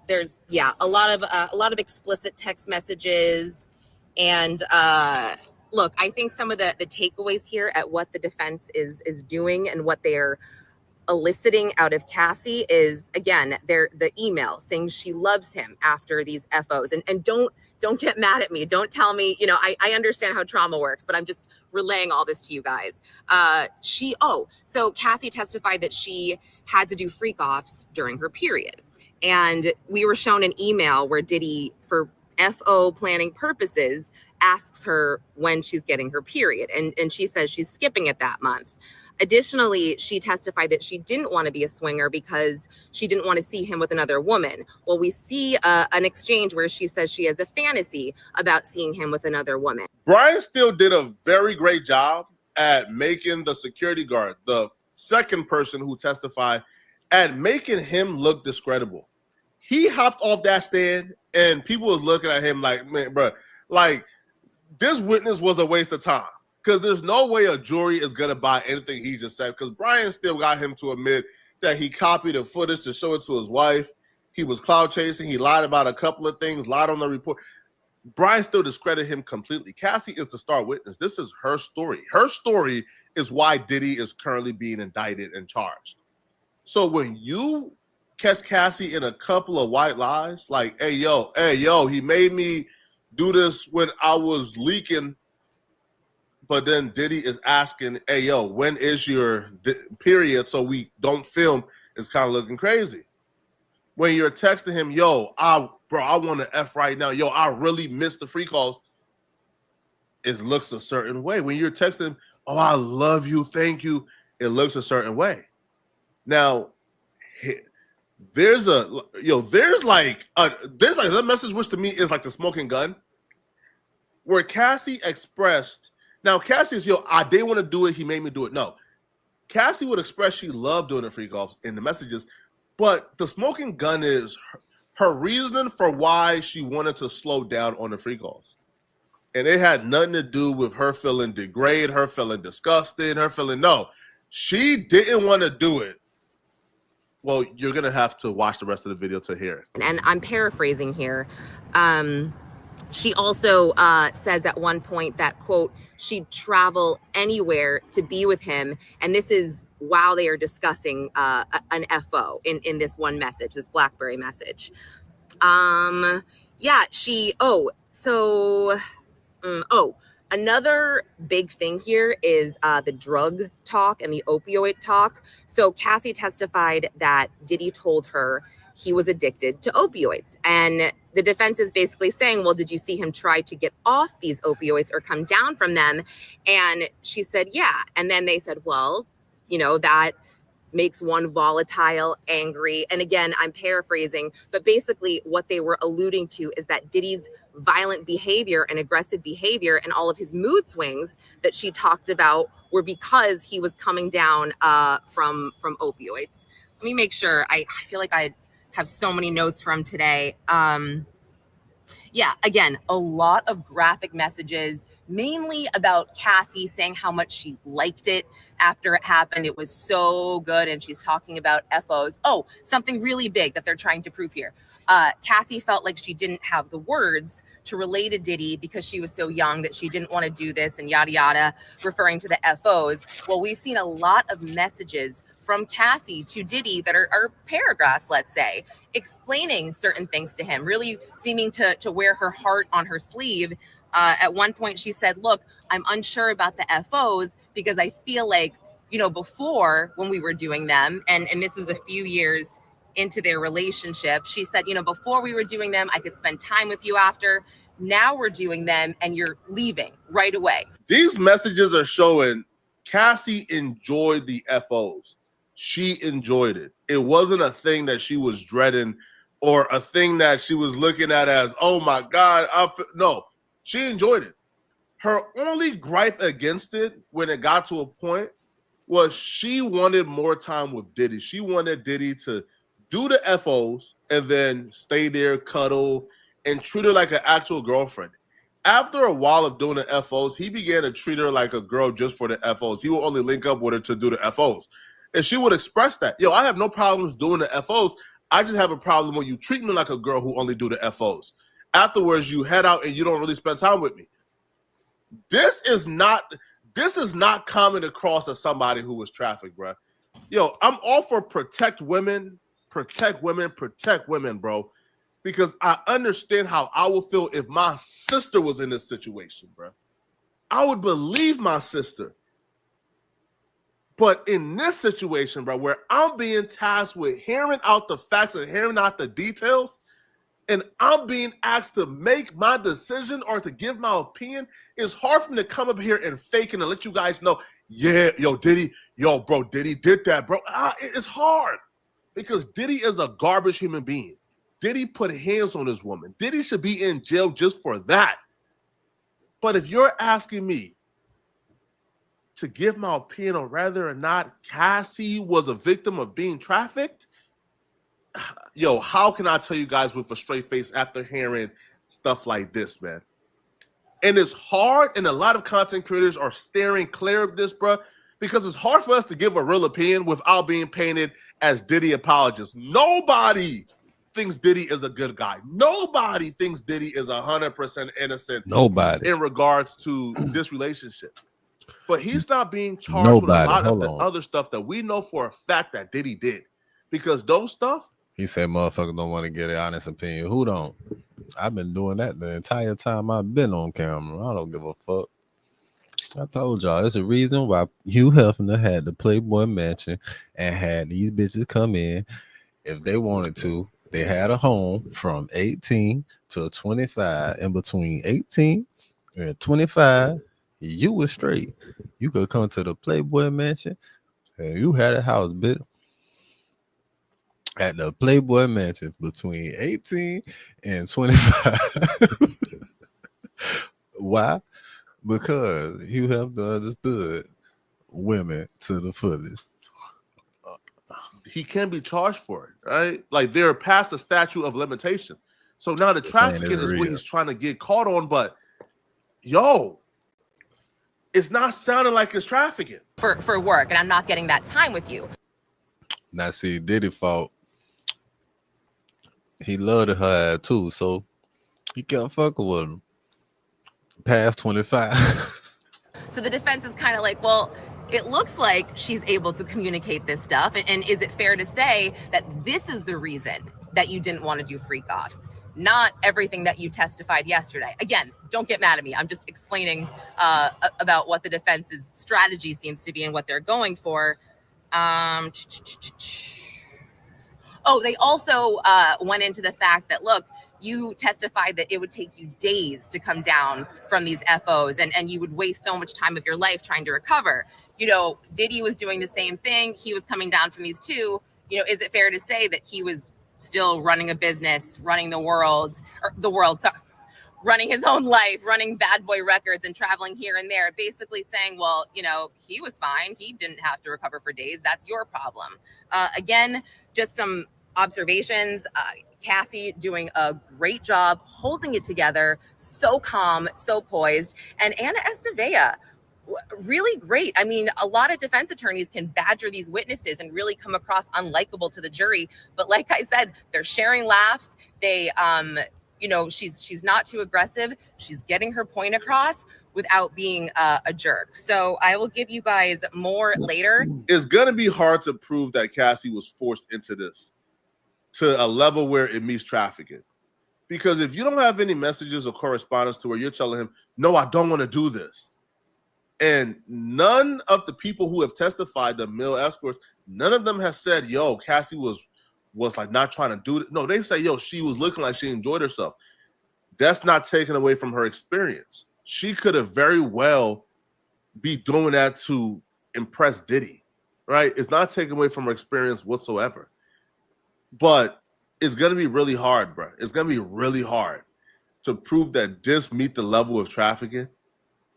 There's a lot of explicit text messages. And look, I think some of the takeaways here at what the defense is doing and what they're eliciting out of Cassie is, again, the email saying she loves him after these FOs. And don't get mad at me. Don't tell me, you know, I understand how trauma works, but I'm just relaying all this to you guys. So Cassie testified that she had to do freak offs during her period. And we were shown an email where Diddy, for FO planning purposes, asks her when she's getting her period. And she says she's skipping it that month. Additionally, she testified that she didn't want to be a swinger because she didn't want to see him with another woman. Well, we see an exchange where she says she has a fantasy about seeing him with another woman. Brian still did a very great job at making the security guard, the second person who testified, at making him look discreditable. He hopped off that stand and people was looking at him like, man, bro, like this witness was a waste of time. Because there's no way a jury is going to buy anything he just said. Because Brian still got him to admit that he copied the footage to show it to his wife. He was cloud chasing. He lied about a couple of things, lied on the report. Brian still discredited him completely. Cassie is the star witness. This is her story. Her story is why Diddy is currently being indicted and charged. So when you catch Cassie in a couple of white lies, like, hey, yo, he made me do this when I was leaking. But then Diddy is asking, hey, yo, when is your period so we don't film? It's kind of looking crazy. When you're texting him, yo, I want to F right now. Yo, I really miss the free calls. It looks a certain way. When you're texting him, oh, I love you, thank you, it looks a certain way. Now, there's like that message, which to me is like the smoking gun, where Cassie expressed. Now, Cassie is, I didn't want to do it. He made me do it. No. Cassie would express she loved doing the free calls in the messages, but the smoking gun is her reasoning for why she wanted to slow down on the free calls. And it had nothing to do with her feeling degraded, her feeling disgusted, her feeling, no. She didn't want to do it. Well, you're going to have to watch the rest of the video to hear it. And I'm paraphrasing here. She also says at one point that, quote, she'd travel anywhere to be with him. And this is while they are discussing an FO in this one message, this BlackBerry message. Another big thing here is the drug talk and the opioid talk. So Cassie testified that Diddy told her he was addicted to opioids. And the defense is basically saying, well, did you see him try to get off these opioids or come down from them? And she said, yeah. And then they said, well, that makes one volatile, angry. And again, I'm paraphrasing, but basically what they were alluding to is that Diddy's violent behavior and aggressive behavior and all of his mood swings that she talked about were because he was coming down from opioids. Let me make sure. I feel like I have so many notes from today. Again, a lot of graphic messages mainly about Cassie saying how much she liked it after it happened. It was so good. And she's talking about FOs. Oh, something really big that they're trying to prove here. Cassie felt like she didn't have the words to relate to Diddy because she was so young that she didn't want to do this and yada, yada, referring to the FOs. Well, we've seen a lot of messages from Cassie to Diddy that are paragraphs, let's say, explaining certain things to him, really seeming to wear her heart on her sleeve. At one point she said, look, I'm unsure about the FOs because I feel like, you know, before when we were doing them, and this is a few years into their relationship, she said, you know, before we were doing them, I could spend time with you after. Now we're doing them and you're leaving right away. These messages are showing Cassie enjoyed the FOs. She enjoyed it. It wasn't a thing that she was dreading or a thing that she was looking at as, oh my God. No, she enjoyed it. Her only gripe against it when it got to a point was she wanted more time with Diddy. She wanted Diddy to do the FOs and then stay there, cuddle, and treat her like an actual girlfriend. After a while of doing the FOs, he began to treat her like a girl just for the FOs. He will only link up with her to do the FOs. And she would express that. Yo, I have no problems doing the FOs. I just have a problem when you treat me like a girl who only do the FOs. Afterwards, you head out and you don't really spend time with me. This is not coming across as somebody who was trafficked, bro. Yo, I'm all for protect women, bro. Because I understand how I would feel if my sister was in this situation, bro. I would believe my sister. But in this situation, bro, where I'm being tasked with hearing out the facts and hearing out the details, and I'm being asked to make my decision or to give my opinion, it's hard for me to come up here and fake it and let you guys know, yeah, Diddy did that, bro. It's hard because Diddy is a garbage human being. Diddy put hands on this woman. Diddy should be in jail just for that. But if you're asking me to give my opinion on whether or not Cassie was a victim of being trafficked, yo, how can I tell you guys with a straight face after hearing stuff like this, man? And it's hard, and a lot of content creators are steering clear of this, bro, because it's hard for us to give a real opinion without being painted as Diddy apologists. Nobody thinks Diddy is a good guy. Nobody thinks Diddy is 100% innocent. Nobody. In regards to this relationship. But he's not being charged with a lot of the other stuff that we know for a fact that Diddy did. Because those stuff. He said motherfuckers don't want to get an honest opinion. Who don't? I've been doing that the entire time I've been on camera. I don't give a fuck. I told y'all, there's a reason why Hugh Hefner had the Playboy Mansion and had these bitches come in if they wanted to. They had a home from 18 to 25. In between 18 and 25, you was straight. You could come to the Playboy Mansion and you had a house, bitch. At the Playboy Mansion between 18 and 25. Why? Because you have to understood women to the fullest. He can be charged for it, right? Like they're past the statute of limitation. So now the trafficking is what he's trying to get caught on, but yo, it's not sounding like it's trafficking. For work, and I'm not getting that time with you. Now see, Diddy fault. He loved her too, so he kept fucking with him. Past 25. So the defense is kind of like, well, it looks like she's able to communicate this stuff. And is it fair to say that this is the reason that you didn't want to do freak offs? Not everything that you testified yesterday. Again, don't get mad at me. I'm just explaining about what the defense's strategy seems to be and what they're going for. Oh, they also went into the fact that, look, you testified that it would take you days to come down from these FOs and you would waste so much time of your life trying to recover. You know, Diddy was doing the same thing. He was coming down from these too. You know, is it fair to say that he was still running a business, running running his own life, running Bad Boy Records and traveling here and there, basically saying, well, you know, he was fine. He didn't have to recover for days. That's your problem. Again, just some observations. Cassie doing a great job holding it together, so calm, so poised. And Anna Estevea, really great. I mean, a lot of defense attorneys can badger these witnesses and really come across unlikable to the jury. But like I said, they're sharing laughs. They, she's not too aggressive. She's getting her point across without being a jerk. So I will give you guys more later. It's going to be hard to prove that Cassie was forced into this to a level where it meets trafficking. Because if you don't have any messages or correspondence to where you're telling him, no, I don't want to do this. And none of the people who have testified, the male escorts, none of them have said, yo, Cassie was like not trying to do it. No, they say, yo, she was looking like she enjoyed herself. That's not taken away from her experience. She could have very well be doing that to impress Diddy, right? It's not taken away from her experience whatsoever. But it's going to be really hard, bro. It's going to be really hard to prove that this meet the level of trafficking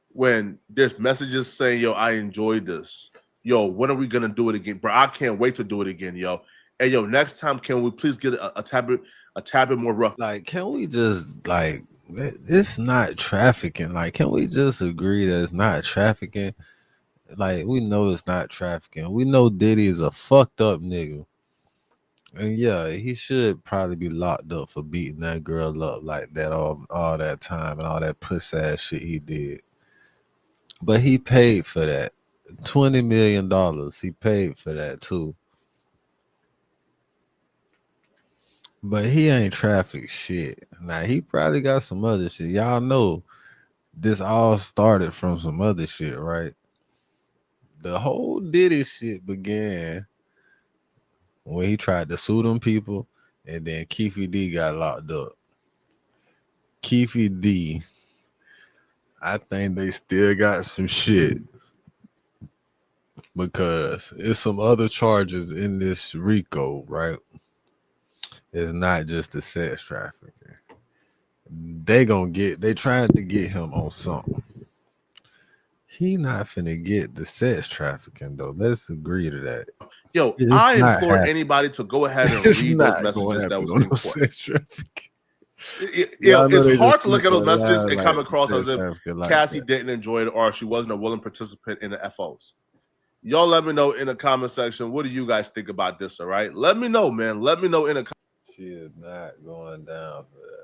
when there's messages saying, yo, I enjoyed this. Yo, when are we going to do it again? Bro, I can't wait to do it again, yo. And yo, next time, can we please get a tad bit more rough? Like, can we just, like, it's not trafficking. Like, can we just agree that it's not trafficking? Like, we know it's not trafficking. We know Diddy is a fucked up nigga. And yeah, he should probably be locked up for beating that girl up like that all that time and all that puss ass shit he did. But he paid for that. $20 million. He paid for that too. But he ain't traffic shit. Now he probably got some other shit. Y'all know this all started from some other shit, right? The whole Diddy shit began when he tried to sue them people, and then Keefe D got locked up. Keefe D, I think they still got some shit because it's some other charges in this RICO, right? It's not just the sex trafficking. They trying to get him on something. He not finna get the sex trafficking though. Let's agree to that. Yo, It's I not implore happening. anybody to go ahead and It's read not those gonna messages that happen was on in no court. sex trafficking. It's Y'all know they hard just to look at those flip a messages line and like come across sex as if trafficking like Cassie that. didn't enjoy it or she wasn't a willing participant in the FOs. Y'all let me know in the comment section. What do you guys think about this? All right. Let me know, man. Let me know in the comments. She is not going down for that.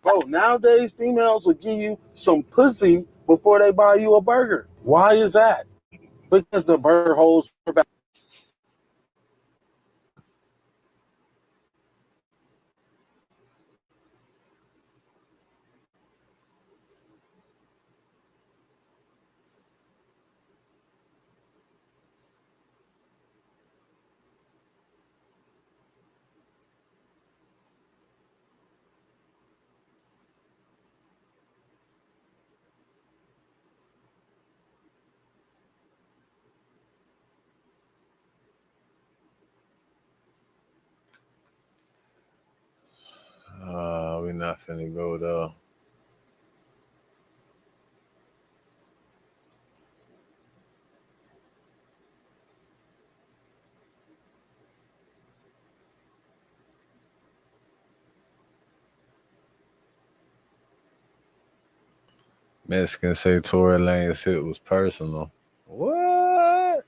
Bro, nowadays females will give you some pussy before they buy you a burger. Why is that? Because the burger holds more value. not finna go there. Mexicans say Tory Lane's hit was personal. What?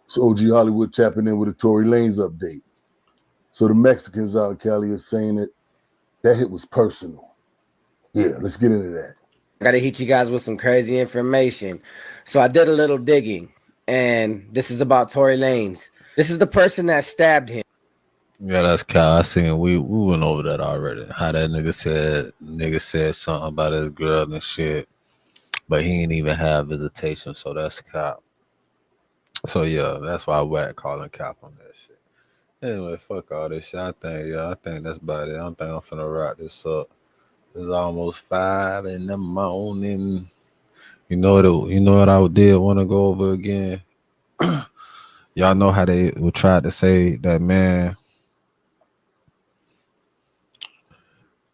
So OG Hollywood tapping in with a Tory Lanez update. So the Mexicans out, Cali, are saying that hit was personal. Yeah, let's get into that. I gotta hit you guys with some crazy information. So I did a little digging, and this is about Tory Lanez. This is the person that stabbed him. Yeah, that's Cal. I seen we went over that already. How that nigga said something about his girl and shit, but he ain't even have visitation, so that's Cap. So yeah, that's why Wack calling Cap on that shit. Anyway, fuck all this shit. I think that's about it. I don't think I'm finna wrap this up. It's almost 5 in the morning. You know what I did want to go over again. Y'all know how they would try to say that, man.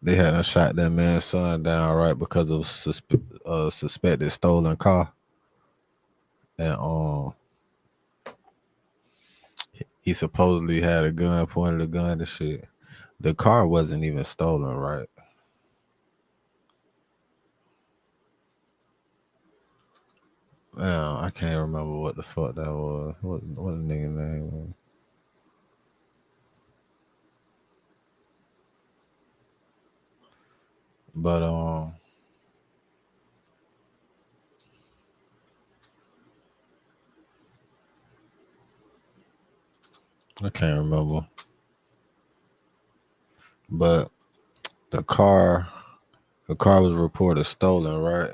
They hadn't shot that man's son down, right, because of suspected stolen car, and he supposedly had a gun, pointed a gun to shit. The car wasn't even stolen, right? I can't remember what the fuck that was. What the nigga name was? But I can't remember. But the car was reported stolen, right?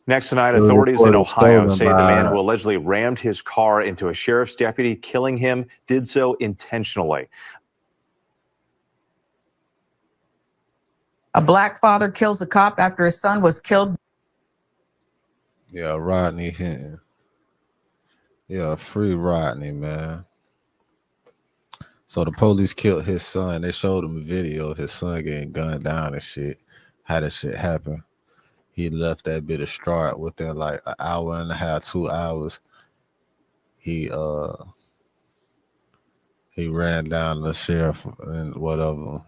Next tonight, authorities in Ohio say the man who allegedly rammed his car into a sheriff's deputy, killing him, did so intentionally. A black father kills a cop after his son was killed. Yeah, Rodney Hinton. Yeah, free Rodney, man. So the police killed his son. They showed him a video of his son getting gunned down and shit. How that shit happened. He left that bit of distraught within like an hour and a half, 2 hours. He ran down the sheriff and whatever,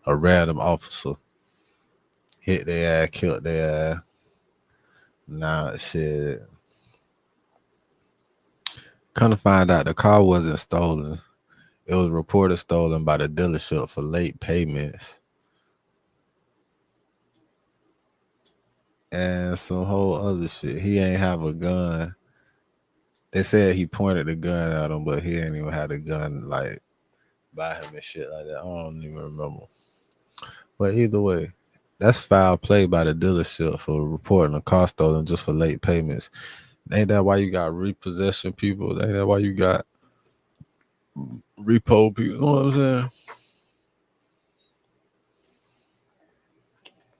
a random officer. Hit their ass, killed their ass. Nah, shit. Come to find out, the car wasn't stolen. It was reported stolen by the dealership for late payments. And some whole other shit. He ain't have a gun. They said he pointed the gun at him, but he ain't even had a gun like by him and shit like that. I don't even remember. But either way, that's foul play by the dealership for reporting a car stolen just for late payments. Ain't that why you got repossession people? Ain't that why you got repo people? You know what I'm saying?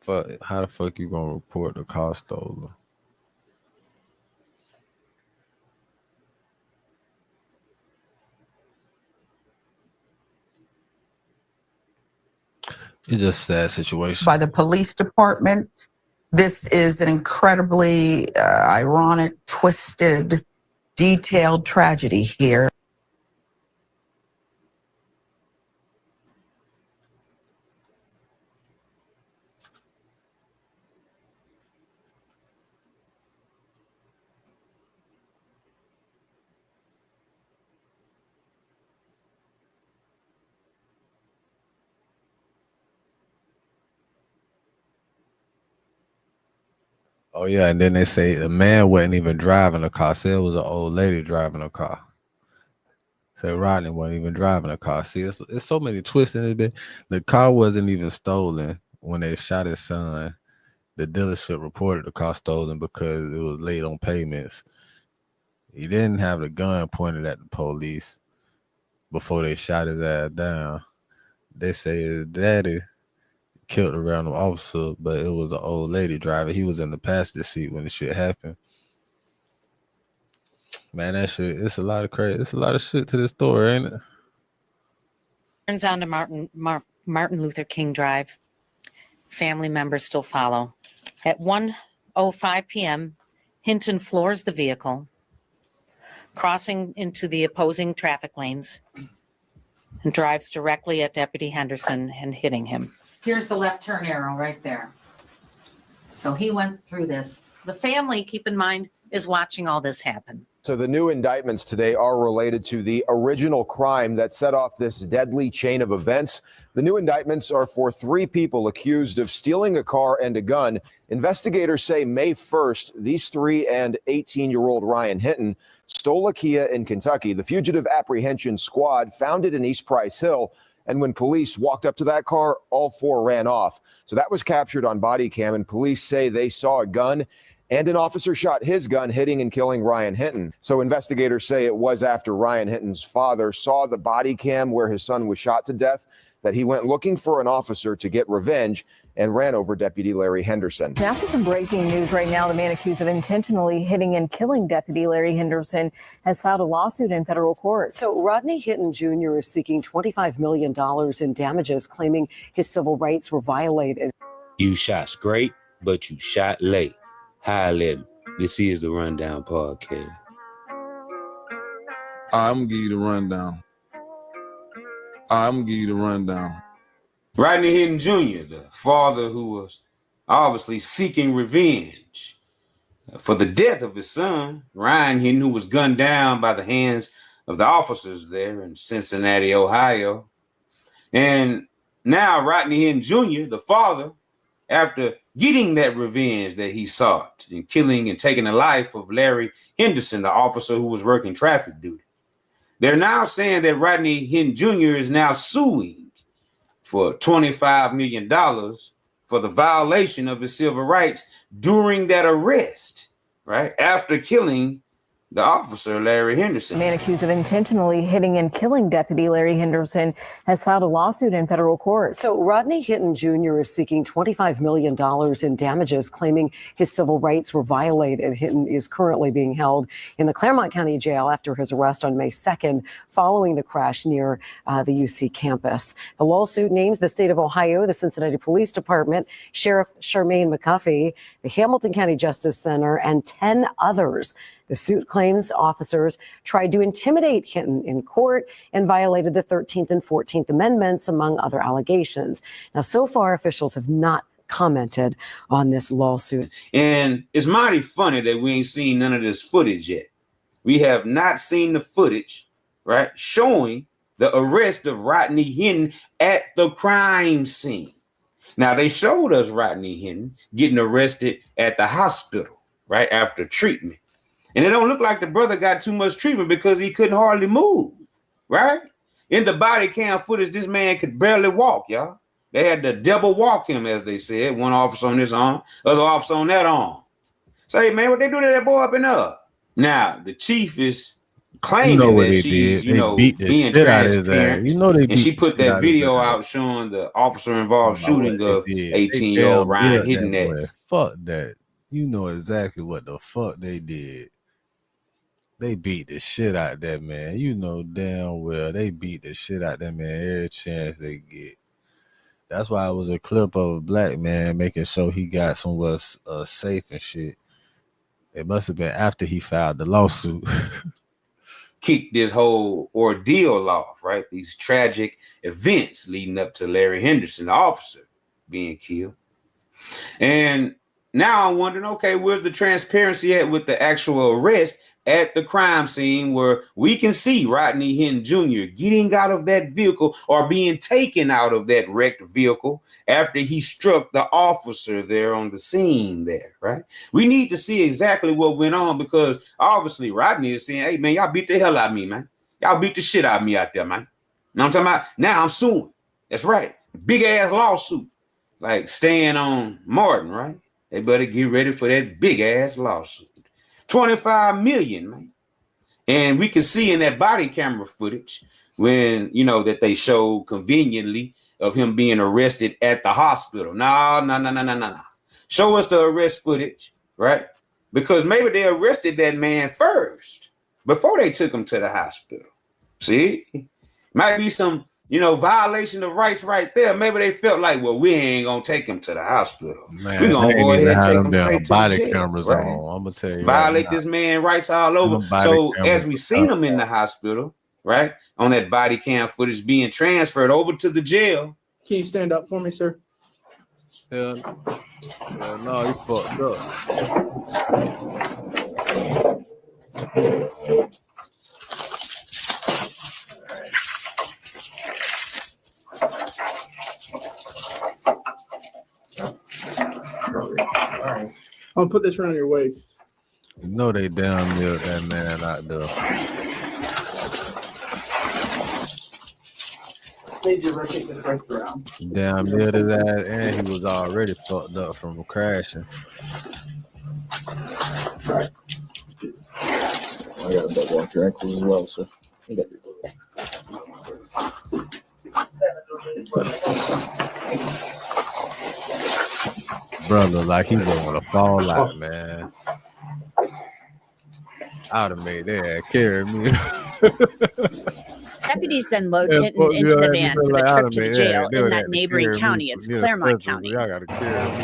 Fuck, how the fuck you gonna report the car stolen? It's just a sad situation. By the police department. This is an incredibly ironic, twisted, detailed tragedy here. Oh yeah, and then they say the man wasn't even driving a car. Say it was an old lady driving a car. Say Rodney wasn't even driving a car. See, it's so many twists in it. The car wasn't even stolen when they shot his son. The dealership reported the car stolen because it was late on payments. He didn't have the gun pointed at the police before they shot his ass down. They say his daddy killed a random officer, but it was an old lady driver. He was in the passenger seat when the shit happened. Man, that shit, it's a lot of crazy. It's a lot of shit to this story, ain't it? Turns on to Martin Luther King Drive. Family members still follow. At 1:05 p.m., Hinton floors the vehicle, crossing into the opposing traffic lanes, and drives directly at Deputy Henderson and hitting him. Here's the left turn arrow right there. So he went through this. The family, keep in mind, is watching all this happen. So the new indictments today are related to the original crime that set off this deadly chain of events. The new indictments are for 3 people accused of stealing a car and a gun. Investigators say May 1st, these 3 and 18-year-old Ryan Hinton stole a Kia in Kentucky. The fugitive apprehension squad found it in East Price Hill. And when police walked up to that car, all 4 ran off. So that was captured on body cam, and police say they saw a gun and an officer shot his gun, hitting and killing Ryan Hinton. So investigators say it was after Ryan Hinton's father saw the body cam where his son was shot to death that he went looking for an officer to get revenge and ran over Deputy Larry Henderson. Now to some breaking news right now. The man accused of intentionally hitting and killing Deputy Larry Henderson has filed a lawsuit in federal court. So Rodney Hinton Jr. is seeking $25 million in damages, claiming his civil rights were violated. You shot straight, but you shot late. Hi, Lib. This is the Rundown Podcast. I'm gonna give you the rundown. Rodney Hinton Jr., the father who was obviously seeking revenge for the death of his son, Ryan Hinton, who was gunned down by the hands of the officers there in Cincinnati, Ohio. And now Rodney Hinton Jr., the father, after getting that revenge that he sought in killing and taking the life of Larry Henderson, the officer who was working traffic duty. They're now saying that Rodney Hinton Jr. is now suing for $25 million for the violation of his civil rights during that arrest, right? After killing the officer, Larry Henderson. The man accused of intentionally hitting and killing Deputy Larry Henderson has filed a lawsuit in federal court. So Rodney Hinton Jr. is seeking $25 million in damages, claiming his civil rights were violated. Hinton is currently being held in the Claremont County Jail after his arrest on May 2nd, following the crash near the UC campus. The lawsuit names the state of Ohio, the Cincinnati Police Department, Sheriff Charmaine McCuffey, the Hamilton County Justice Center, and 10 others. The suit claims officers tried to intimidate Hinton in court and violated the 13th and 14th Amendments, among other allegations. Now, so far, officials have not commented on this lawsuit. And it's mighty funny that we ain't seen none of this footage yet. We have not seen the footage, right, showing the arrest of Rodney Hinton at the crime scene. Now, they showed us Rodney Hinton getting arrested at the hospital, right, after treatment. And it don't look like the brother got too much treatment because he couldn't hardly move, right? In the body cam footage, this man could barely walk, y'all. They had to double walk him, as they said. One officer on this arm, other officer on that arm. Say, man, what they do to that boy up and up? Now, the chief is claiming that she's, being transparent. And she put that video out showing the officer involved shooting of 18-year-old Ryan hitting that. Fuck that. You know exactly what the fuck they did. They beat the shit out that man. You know damn well they beat the shit out that man every chance they get. That's why it was a clip of a black man making sure he got somewhere safe and shit. It must have been after he filed the lawsuit. Kick this whole ordeal off, right? These tragic events leading up to Larry Henderson, the officer, being killed. And now I'm wondering, okay, where's the transparency at with the actual arrest at the crime scene where we can see Rodney Hinton Jr. getting out of that vehicle or being taken out of that wrecked vehicle after he struck the officer there on the scene there, right? We need to see exactly what went on because obviously Rodney is saying, hey, man, y'all beat the hell out of me, man. Y'all beat the shit out of me out there, man. Now I'm talking about, now I'm suing. That's right. Big ass lawsuit. Like staying on Martin, right? They better get ready for that big ass lawsuit. 25 million, man. And we can see in that body camera footage when, that they showed conveniently of him being arrested at the hospital. No. Show us the arrest footage, right? Because maybe they arrested that man first before they took him to the hospital. See, might be some, violation of rights right there. Maybe they felt like, well, we ain't gonna take him to the hospital. Man, We're gonna they go ain't even ahead and had take them him damn straight to the body jail, cameras right? on. I'm gonna tell you Violate right this man rights all over. body So cameras as we was seen out him in the hospital, right, on that body cam footage being transferred over to the jail. Can you stand up for me, sir? Hell no, you fucked up. I'll put this around your waist. You know they damn near that man out there. Need you to rotate this right around. Damn near to that, and he was already fucked up from crashing. I got a double off your ankles as well, sir. You got Brother, like he was gonna fall out, man. I'd have made that carry me. Deputies then load Hinton into the van for the trip to the jail in that neighboring county. It's Claremont County. Y'all gotta carry me.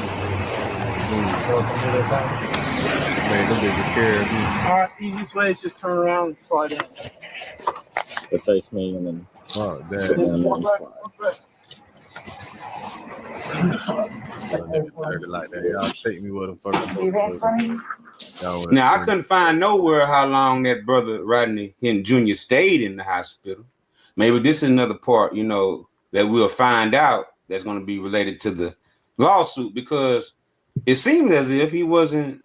Man, them niggas carry me. All right, easiest way is just turn around and slide in. But face me and then sit down and slide. Like that. Y'all take me with a fucking. Now, I couldn't find nowhere how long that brother Rodney Hinton Jr. stayed in the hospital. Maybe this is another part, that we'll find out that's going to be related to the lawsuit, because it seems as if he wasn't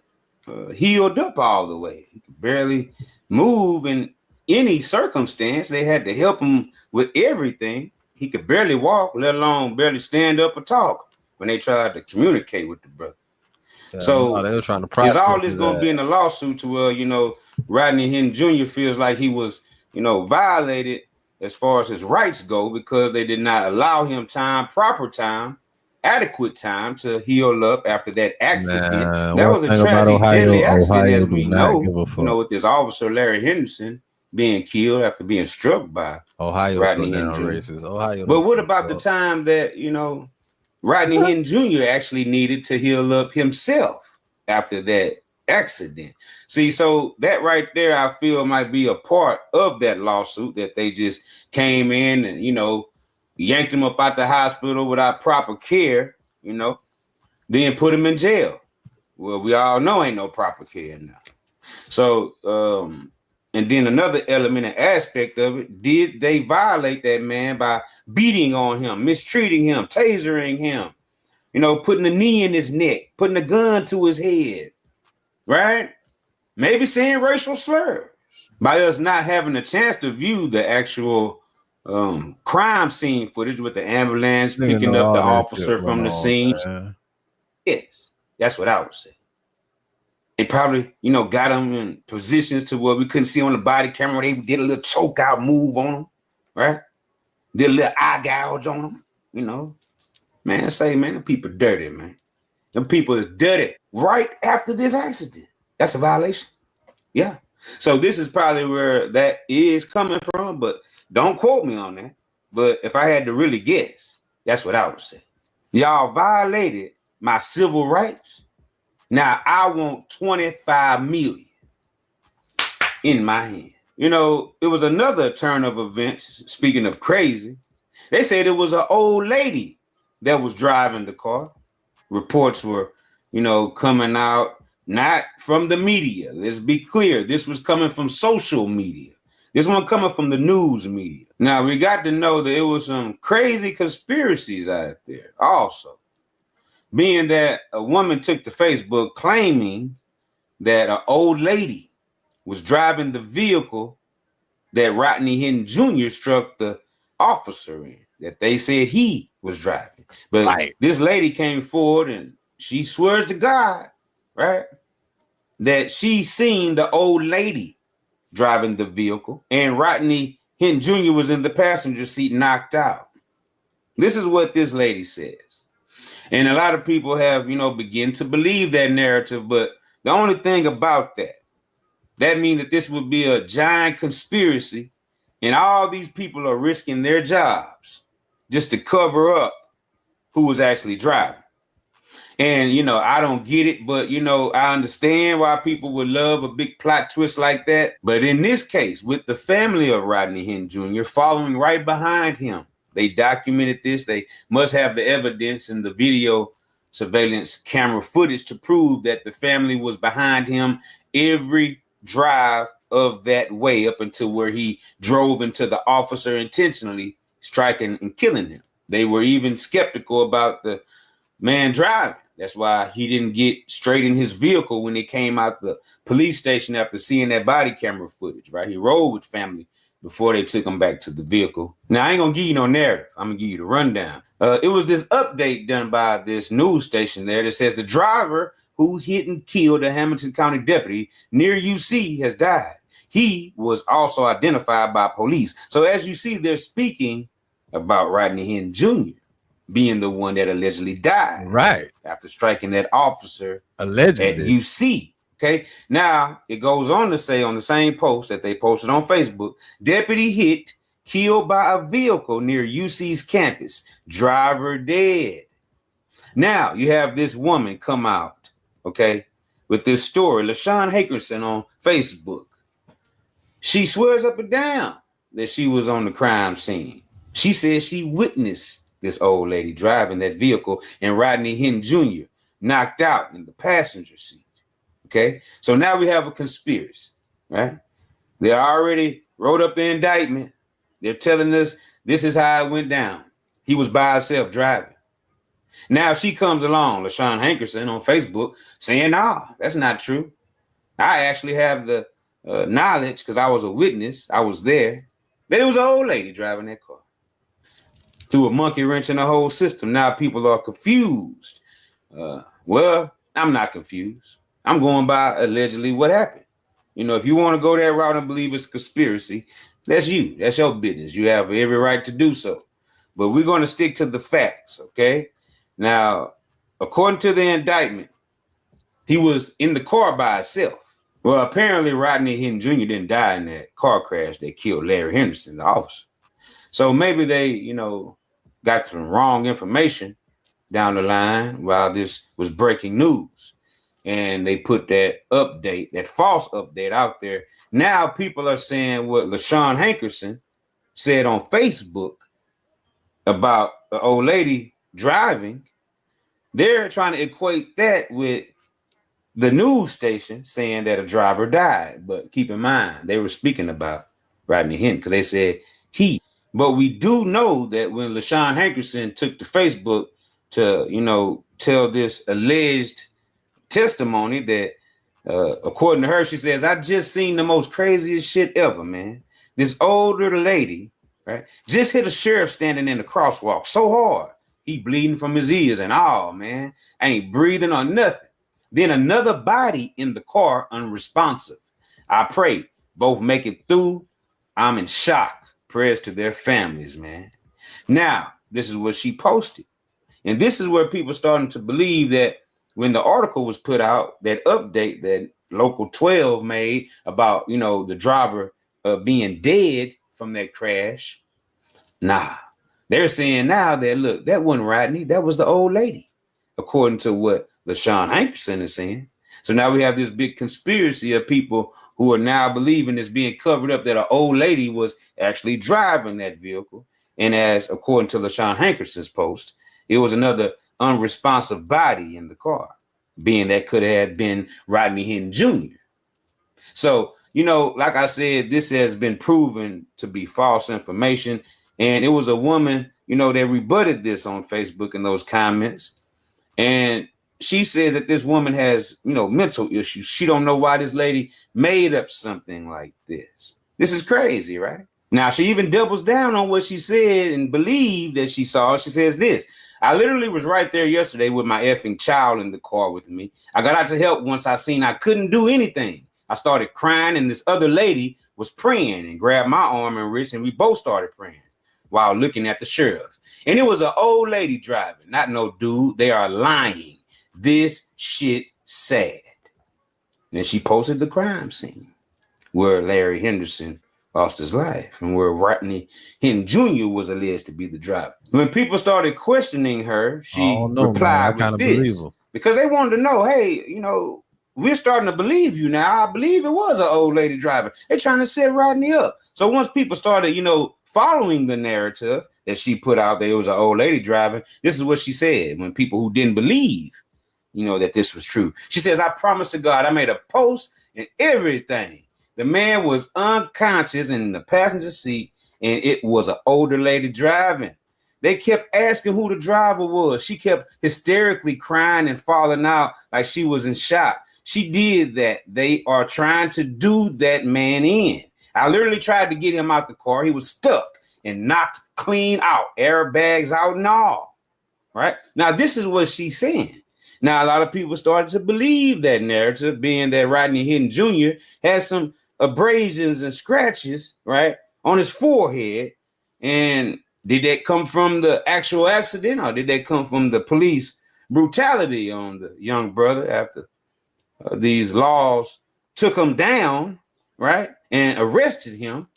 healed up all the way. He could barely move in any circumstance. They had to help him with everything. He could barely walk, let alone barely stand up or talk when they tried to communicate with the brother. So they were trying to is all this going to be in the lawsuit to where, Rodney Hinton Jr. feels like he was, violated as far as his rights go, because they did not allow him proper time, adequate time to heal up after that accident. That was a tragic, deadly accident, as we know, with this officer, Larry Henderson, being killed after being struck by Rodney Hinton Jr. Racist. But what about the time that, Rodney Hinton Jr. actually needed to heal up himself after that accident? See, so that right there, I feel might be a part of that lawsuit, that they just came in and, yanked him up out the hospital without proper care, then put him in jail. Well, we all know ain't no proper care now. So, and then another element and aspect of it, did they violate that man by beating on him, mistreating him, tasering him, putting a knee in his neck, putting a gun to his head, right? Maybe saying racial slurs. By us not having a chance to view the actual crime scene footage with the ambulance picking up the officer from the scene. Yes, that's what I would say. They probably, got him in positions to where we couldn't see on the body camera. They did a little choke out move on him, right? Did a little eye gouge on him, Man, the people dirty, man. Them people is dirty right after this accident. That's a violation. Yeah. So this is probably where that is coming from, but don't quote me on that. But if I had to really guess, that's what I would say. Y'all violated my civil rights. Now I want 25 million in my hand. It was another turn of events. Speaking of crazy, they said it was an old lady that was driving the car. Reports were, coming out, not from the media. Let's be clear. This was coming from social media. This one coming from the news media. Now we got to know that it was some crazy conspiracies out there also. Being that a woman took to Facebook claiming that an old lady was driving the vehicle that Rodney Hinton Jr. struck the officer in, that they said he was driving. But this lady came forward and she swears to God, right, that she seen the old lady driving the vehicle and Rodney Hinton Jr. was in the passenger seat knocked out. This is what this lady says. And a lot of people have, begin to believe that narrative. But the only thing about that means that this would be a giant conspiracy. And all these people are risking their jobs just to cover up who was actually driving. And, I don't get it, but, I understand why people would love a big plot twist like that. But in this case, with the family of Rodney Henry Jr. following right behind him, they documented this. They must have the evidence and the video surveillance camera footage to prove that the family was behind him every drive of that way up until where he drove into the officer intentionally striking and killing him. They were even skeptical about the man driving. That's why he didn't get straight in his vehicle when they came out the police station after seeing that body camera footage, right? He rode with family before they took him back to the vehicle. Now, I ain't gonna give you no narrative. I'm gonna give you the rundown. It was this update done by this news station there that says the driver who hit and killed a Hamilton County deputy near UC has died. He was also identified by police. So as you see, they're speaking about Rodney Henry Jr. being the one that allegedly died. Right. After striking that officer allegedly at UC. Okay. Now it goes on to say on the same post that they posted on Facebook, deputy hit, killed by a vehicle near UC's campus. Driver dead. Now you have this woman come out, okay, with this story, LaShawn Hackerson on Facebook. She swears up and down that she was on the crime scene. She says she witnessed this old lady driving that vehicle and Rodney Henry Jr. knocked out in the passenger seat. Okay, so now we have a conspiracy, right? They already wrote up the indictment. They're telling us this is how it went down. He was by himself driving. Now she comes along, LaShawn Hankerson on Facebook, saying, "No, that's not true. I actually have the knowledge because I was a witness. I was there. That it was an old lady driving that car." Threw a monkey wrench in the whole system. Now people are confused. Well, I'm not confused. I'm going by allegedly what happened. If you want to go that route and believe it's conspiracy, that's you. That's your business. You have every right to do so. But we're going to stick to the facts, okay? Now, according to the indictment, he was in the car by himself. Well, apparently Rodney Henry Jr. didn't die in that car crash that killed Larry Henderson, the officer. So maybe they, got some wrong information down the line while this was breaking news. And they put that update, that false update out there. Now people are saying what LaShawn Hankerson said on Facebook about the old lady driving. They're trying to equate that with the news station saying that a driver died. But keep in mind, they were speaking about Rodney Henry because they said he. But we do know that when LaShawn Hankerson took to Facebook to, tell this alleged testimony that, according to her, she says, "I just seen the most craziest shit ever, man. This older lady, right, just hit a sheriff standing in the crosswalk so hard. He bleeding from his ears and all, man. Ain't breathing or nothing. Then another body in the car unresponsive. I pray both make it through. I'm in shock. Prayers to their families, man." Now, this is what she posted. And this is where people starting to believe that when the article was put out, that update that Local 12 made about, the driver being dead from that crash. Nah, they're saying now that, look, that wasn't Rodney. That was the old lady, according to what LaShawn Hankerson is saying. So now we have this big conspiracy of people who are now believing it's being covered up that an old lady was actually driving that vehicle. And as according to LaShawn Hankerson's post, it was another unresponsive body in the car, being that could have been Rodney Henry Jr. So, like I said, this has been proven to be false information. And it was a woman, that rebutted this on Facebook in those comments. And she said that this woman has, mental issues. She don't know why this lady made up something like this. This is crazy, right? Now, she even doubles down on what she said and believed that she saw. She says this: "I literally was right there yesterday with my effing child in the car with me. I got out to help once I seen I couldn't do anything. I started crying and this other lady was praying and grabbed my arm and wrist and we both started praying. while looking at the sheriff. And it was an old lady driving, not no dude. They are lying. This shit sad. And then she posted the crime scene where Larry Henderson lost his life and where Rodney Hinton Jr. was alleged to be the driver. When people started questioning her, she replied with this because they wanted to know, hey, you know, we're starting to believe you now. I believe it was an old lady driver. They're trying to set Rodney up. So once people started, you know, following the narrative that she put out that it was an old lady driving, this is what she said when people who didn't believe, you know, that this was true. She says, I promise to God, I made a post and everything. The man was unconscious in the passenger seat, and it was an older lady driving. They kept asking who the driver was. She kept hysterically crying and falling out like she was in shock. She did that. They are trying to do that man in. I literally tried to get him out the car. He was stuck and knocked clean out, airbags out and all. Right? Now, this is what she's saying. Now, a lot of people started to believe that narrative, being that Rodney Hinton Jr. had some abrasions and scratches, right, on his forehead. And did that come from the actual accident, or did that come from the police brutality on the young brother after these laws took him down, right, and arrested him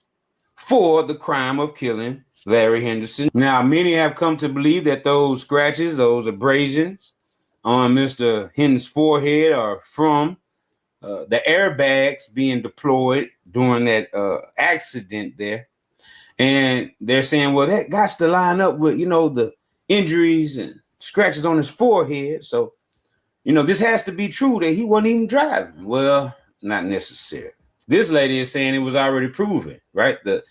for the crime of killing Larry Henderson? Now, many have come to believe that those scratches, those abrasions on Mr. Hinton's forehead are from the airbags being deployed during that accident there. And they're saying, well, that got to line up with, you know, the injuries and scratches on his forehead. So, you know, this has to be true that he wasn't even driving. Well, not necessarily. This lady is saying it was already proven, right? The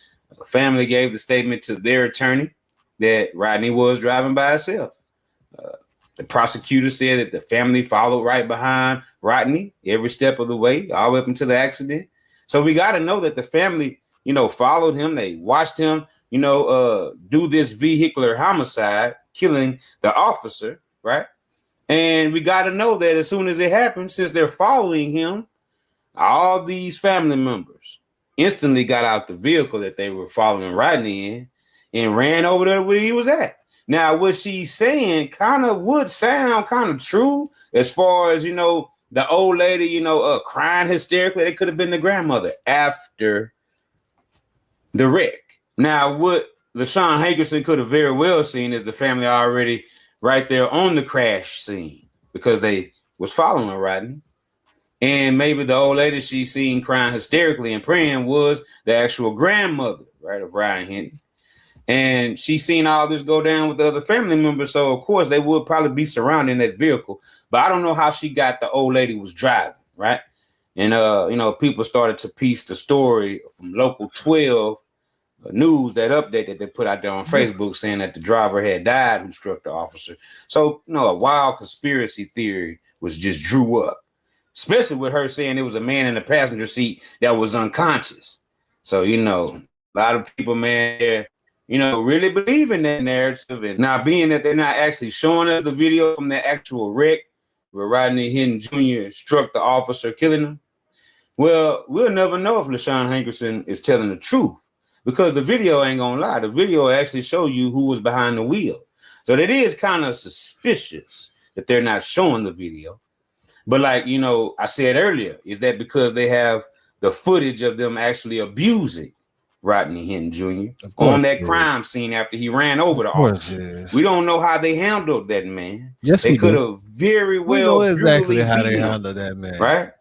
family gave the statement to their attorney that Rodney was driving by himself. The prosecutor said that the family followed right behind Rodney every step of the way, all the way up until the accident. So we got to know that the family, you know, followed him. They watched him, you know, do this vehicular homicide, killing the officer, right? And we got to know that as soon as it happened, since they're following him, all these family members instantly got out the vehicle that they were following Rodney in and ran over there where he was at. Now, what she's saying kind of would sound kind of true as far as, you know, the old lady, you know, crying hysterically. It could have been the grandmother after the wreck. Now, what LaShawn Hankerson could have very well seen is the family already right there on the crash scene because they was following Rodney. And maybe the old lady she's seen crying hysterically and praying was the actual grandmother, right, of Ryan Hinton. And she's seen all this go down with the other family members. So, of course, they would probably be surrounding that vehicle. But I don't know how she got the old lady was driving, right? And, you know, people started to piece the story from Local 12 news, that update that they put out there on Facebook saying that the driver had died who struck the officer. So, you know, a wild conspiracy theory was just drew up, especially with her saying it was a man in the passenger seat that was unconscious. So, you know, a lot of people, man, you know, really believe in that narrative. And now being that they're not actually showing us the video from the actual wreck where Rodney Hinton Jr. struck the officer, killing him, well, we'll never know if LaShawn Hankerson is telling the truth because the video ain't gonna lie. The video actually show you who was behind the wheel. So that is kind of suspicious that they're not showing the video. But like, you know, I said earlier, is that because they have the footage of them actually abusing Rodney Hinton Jr. on that crime scene after he ran over the officer. We don't know how they handled that man. Yes, they we could do. have very We well know exactly how they beaten him, handled that man. right?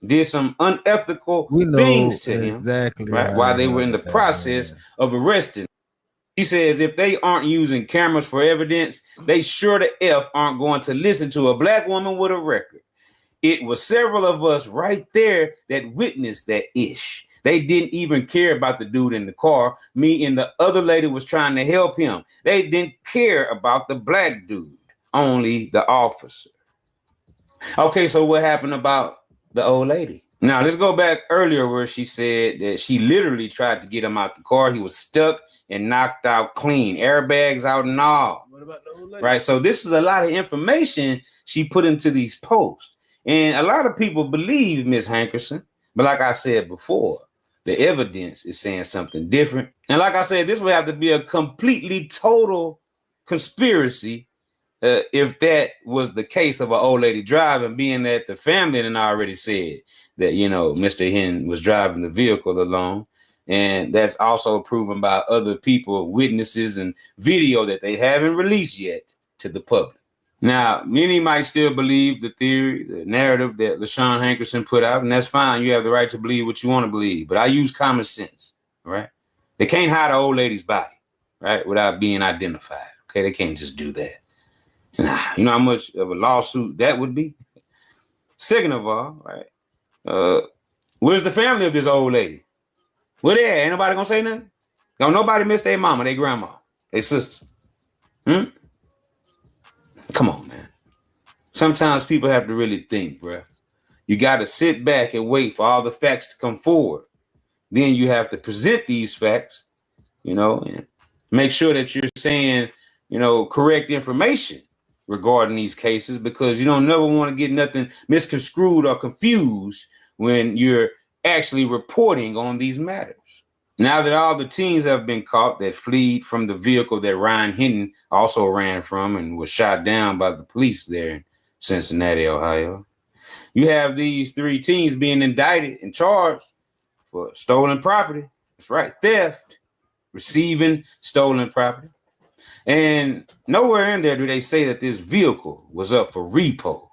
Did some unethical things to him, exactly right? how While they they were in the handled that process of arresting. He says if they aren't using cameras for evidence, they sure the F aren't going to listen to a black woman with a record. It was several of us right there that witnessed that ish. They didn't even care about the dude in the car. Me and the other lady was trying to help him. They didn't care about the black dude, only the officer. Okay, so what happened about the old lady? Now, let's go back earlier where she said that she literally tried to get him out the car. He was stuck and knocked out clean, airbags out and all. What about the old lady? Right, so this is a lot of information she put into these posts. And a lot of people believe Miss Hankerson. But like I said before, the evidence is saying something different. And like I said, this would have to be a completely total conspiracy if that was the case of an old lady driving, being that the family had already said that, you know, Mr. Hinton was driving the vehicle alone. And that's also proven by other people, witnesses, and video that they haven't released yet to the public. Now, many might still believe the theory, the narrative that LaShawn Hankerson put out, and that's fine. You have the right to believe what you want to believe. But I use common sense, right? They can't hide an old lady's body, right, without being identified. Okay, they can't just do that. Nah, you know how much of a lawsuit that would be? Second of all, right, where's the family of this old lady? Where they at? Ain't nobody gonna say nothing? Don't nobody miss their mama, their grandma, their sister. Come on, man. Sometimes people have to really think, bro. You got to sit back and wait for all the facts to come forward. Then you have to present these facts, you know, and make sure that you're saying, you know, correct information regarding these cases, because you don't never want to get nothing misconstrued or confused when you're actually reporting on these matters. Now that all the teens have been caught that fled from the vehicle that Ryan Hinton also ran from and was shot down by the police there in Cincinnati, Ohio, you have these 3 teens being indicted and charged for stolen property. That's right, theft, receiving stolen property. And nowhere in there do they say that this vehicle was up for repo.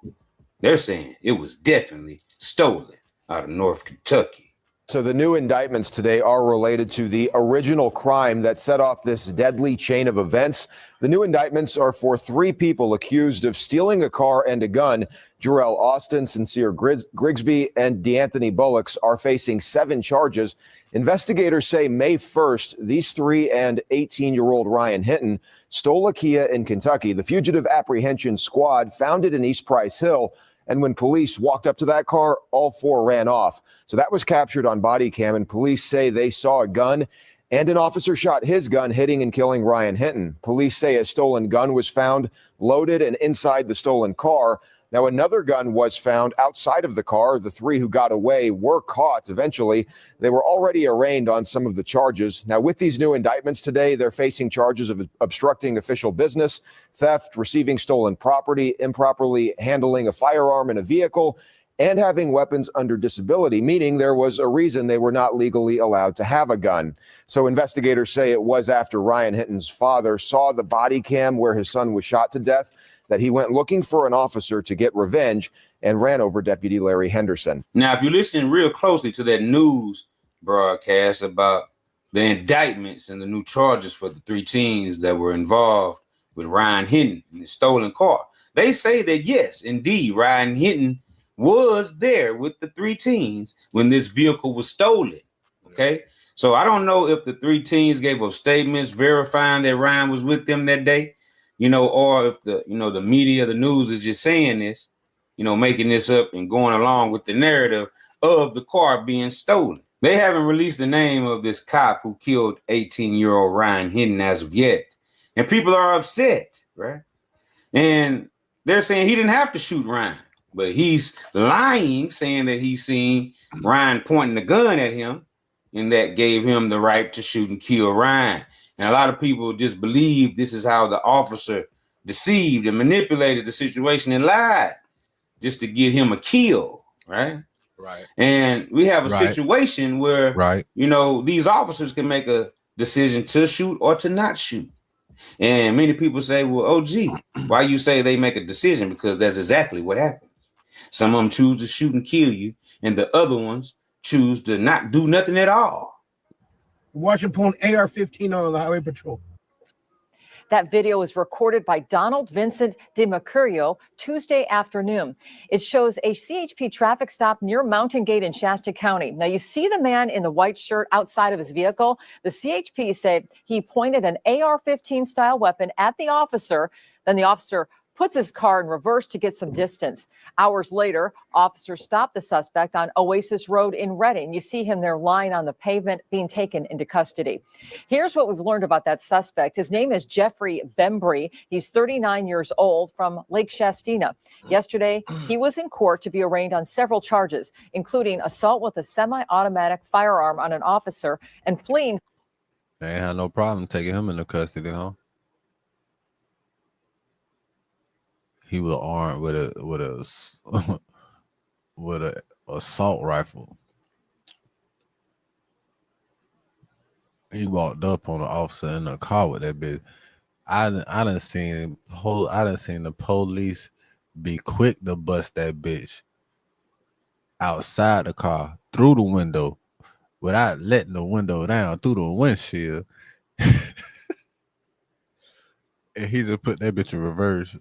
They're saying it was definitely stolen out of North Kentucky. So the new indictments today are related to the original crime that set off this deadly chain of events. The new indictments are for 3 people accused of stealing a car and a gun. Jarrell Austin, Sincere Grigsby, and DeAnthony Bullocks are facing 7 charges. Investigators say May 1st, these 3 and 18-year-old Ryan Hinton stole a Kia in Kentucky. The fugitive apprehension squad found it in East Price Hill. And when police walked up to that car, all 4 ran off. So that was captured on body cam, and police say they saw a gun and an officer shot his gun, hitting and killing Ryan Hinton. Police say a stolen gun was found loaded and inside the stolen car. Now, another gun was found outside of the car. The 3 who got away were caught eventually. They were already arraigned on some of the charges. Now, with these new indictments today, they're facing charges of obstructing official business, theft, receiving stolen property, improperly handling a firearm in a vehicle, and having weapons under disability, meaning there was a reason they were not legally allowed to have a gun. So investigators say it was after Ryan Hinton's father saw the body cam where his son was shot to death that he went looking for an officer to get revenge and ran over Deputy Larry Henderson. Now, if you listen real closely to that news broadcast about the indictments and the new charges for the 3 teens that were involved with Ryan Hinton in the stolen car, they say that, yes, indeed, Ryan Hinton was there with the 3 teens when this vehicle was stolen. Okay. So I don't know if the 3 teens gave up statements verifying that Ryan was with them that day, you know, or if the, you know, the media, the news is just saying this, you know, making this up and going along with the narrative of the car being stolen. They haven't released the name of this cop who killed 18-year-old Ryan Hinton as of yet. And people are upset, right? And they're saying he didn't have to shoot Ryan, but he's lying, saying that he's seen Ryan pointing a gun at him, and that gave him the right to shoot and kill Ryan. And a lot of people just believe this is how the officer deceived and manipulated the situation and lied just to get him a kill, right? Right. And we have a situation where, you know, these officers can make a decision to shoot or to not shoot. And many people say, well, oh, gee, why you say they make a decision? Because that's exactly what happens. Some of them choose to shoot and kill you, and the other ones choose to not do nothing at all. Washington AR-15 on the highway patrol. That video was recorded by Donald Vincent DeMercurio Tuesday afternoon. It shows a CHP traffic stop near Mountain Gate in Shasta County. Now, you see the man in the white shirt outside of his vehicle. The CHP said he pointed an AR-15 style weapon at the officer. Then the officer puts his car in reverse to get some distance. Hours later, officers stopped the suspect on Oasis Road in Reading. You see him there lying on the pavement being taken into custody. Here's what we've learned about that suspect. His name is Jeffrey Bembry. He's 39 years old from Lake Shastina. Yesterday, he was in court to be arraigned on several charges, including assault with a semi-automatic firearm on an officer and fleeing. They ain't had no problem taking him into custody, huh? He was armed with a with a assault rifle. He walked up on the officer in the car with that bitch. I done seen the police be quick to bust that bitch outside the car through the window without letting the window down through the windshield. And he just put that bitch in reverse.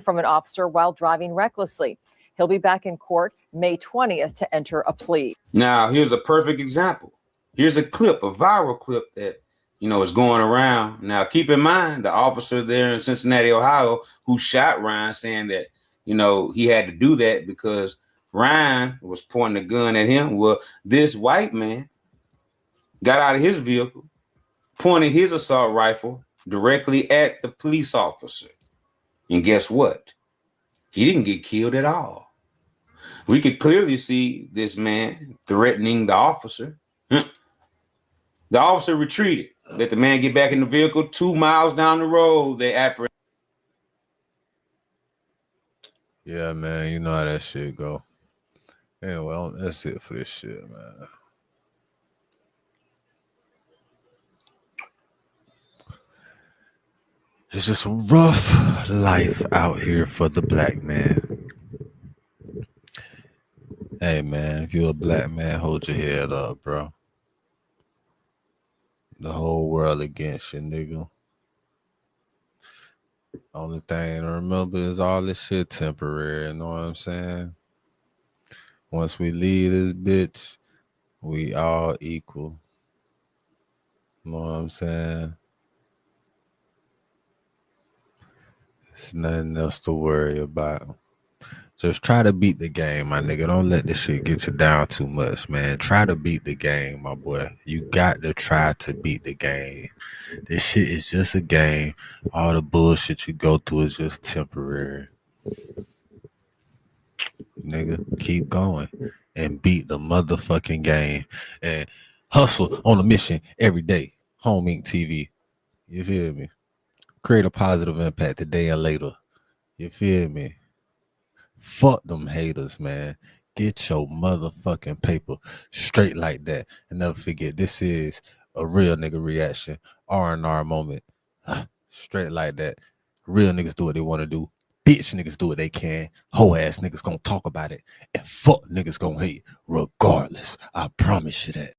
From an officer while driving recklessly. He'll be back in court May 20th to enter a plea. Now, here's a perfect example. Here's a clip, a viral clip that, is going around. Now, keep in mind, the officer there in Cincinnati, Ohio, who shot Ryan, saying that, he had to do that because Ryan was pointing a gun at him. Well, this white man got out of his vehicle, pointed his assault rifle directly at the police officer. And guess what? He didn't get killed at all. We could clearly see this man threatening the officer. The officer retreated. Let the man get back in the vehicle. 2 miles down the road, they apprehended. Yeah, man, you know how that shit go. Anyway, that's it for this shit, man. It's just a rough life out here for the black man. Hey, man, if you're a black man, hold your head up, bro. The whole world against you, nigga. Only thing to remember is all this shit temporary, you know what I'm saying? Once we leave this bitch, we all equal. You know what I'm saying? It's nothing else to worry about. Just try to beat the game, my nigga. Don't let this shit get you down too much, man. Try to beat the game, my boy. You got to try to beat the game. This shit is just a game. All the bullshit you go through is just temporary. Nigga, keep going and beat the motherfucking game. And hustle on a mission every day. Home Inc. TV. You feel me? Create a positive impact today and later. You feel me? Fuck them haters, man. Get your motherfucking paper straight like that. And never forget, this is a real nigga reaction. RNR moment. Straight like that. Real niggas do what they want to do. Bitch niggas do what they can. Hoe ass niggas gonna talk about it. And fuck niggas gonna hate regardless. I promise you that.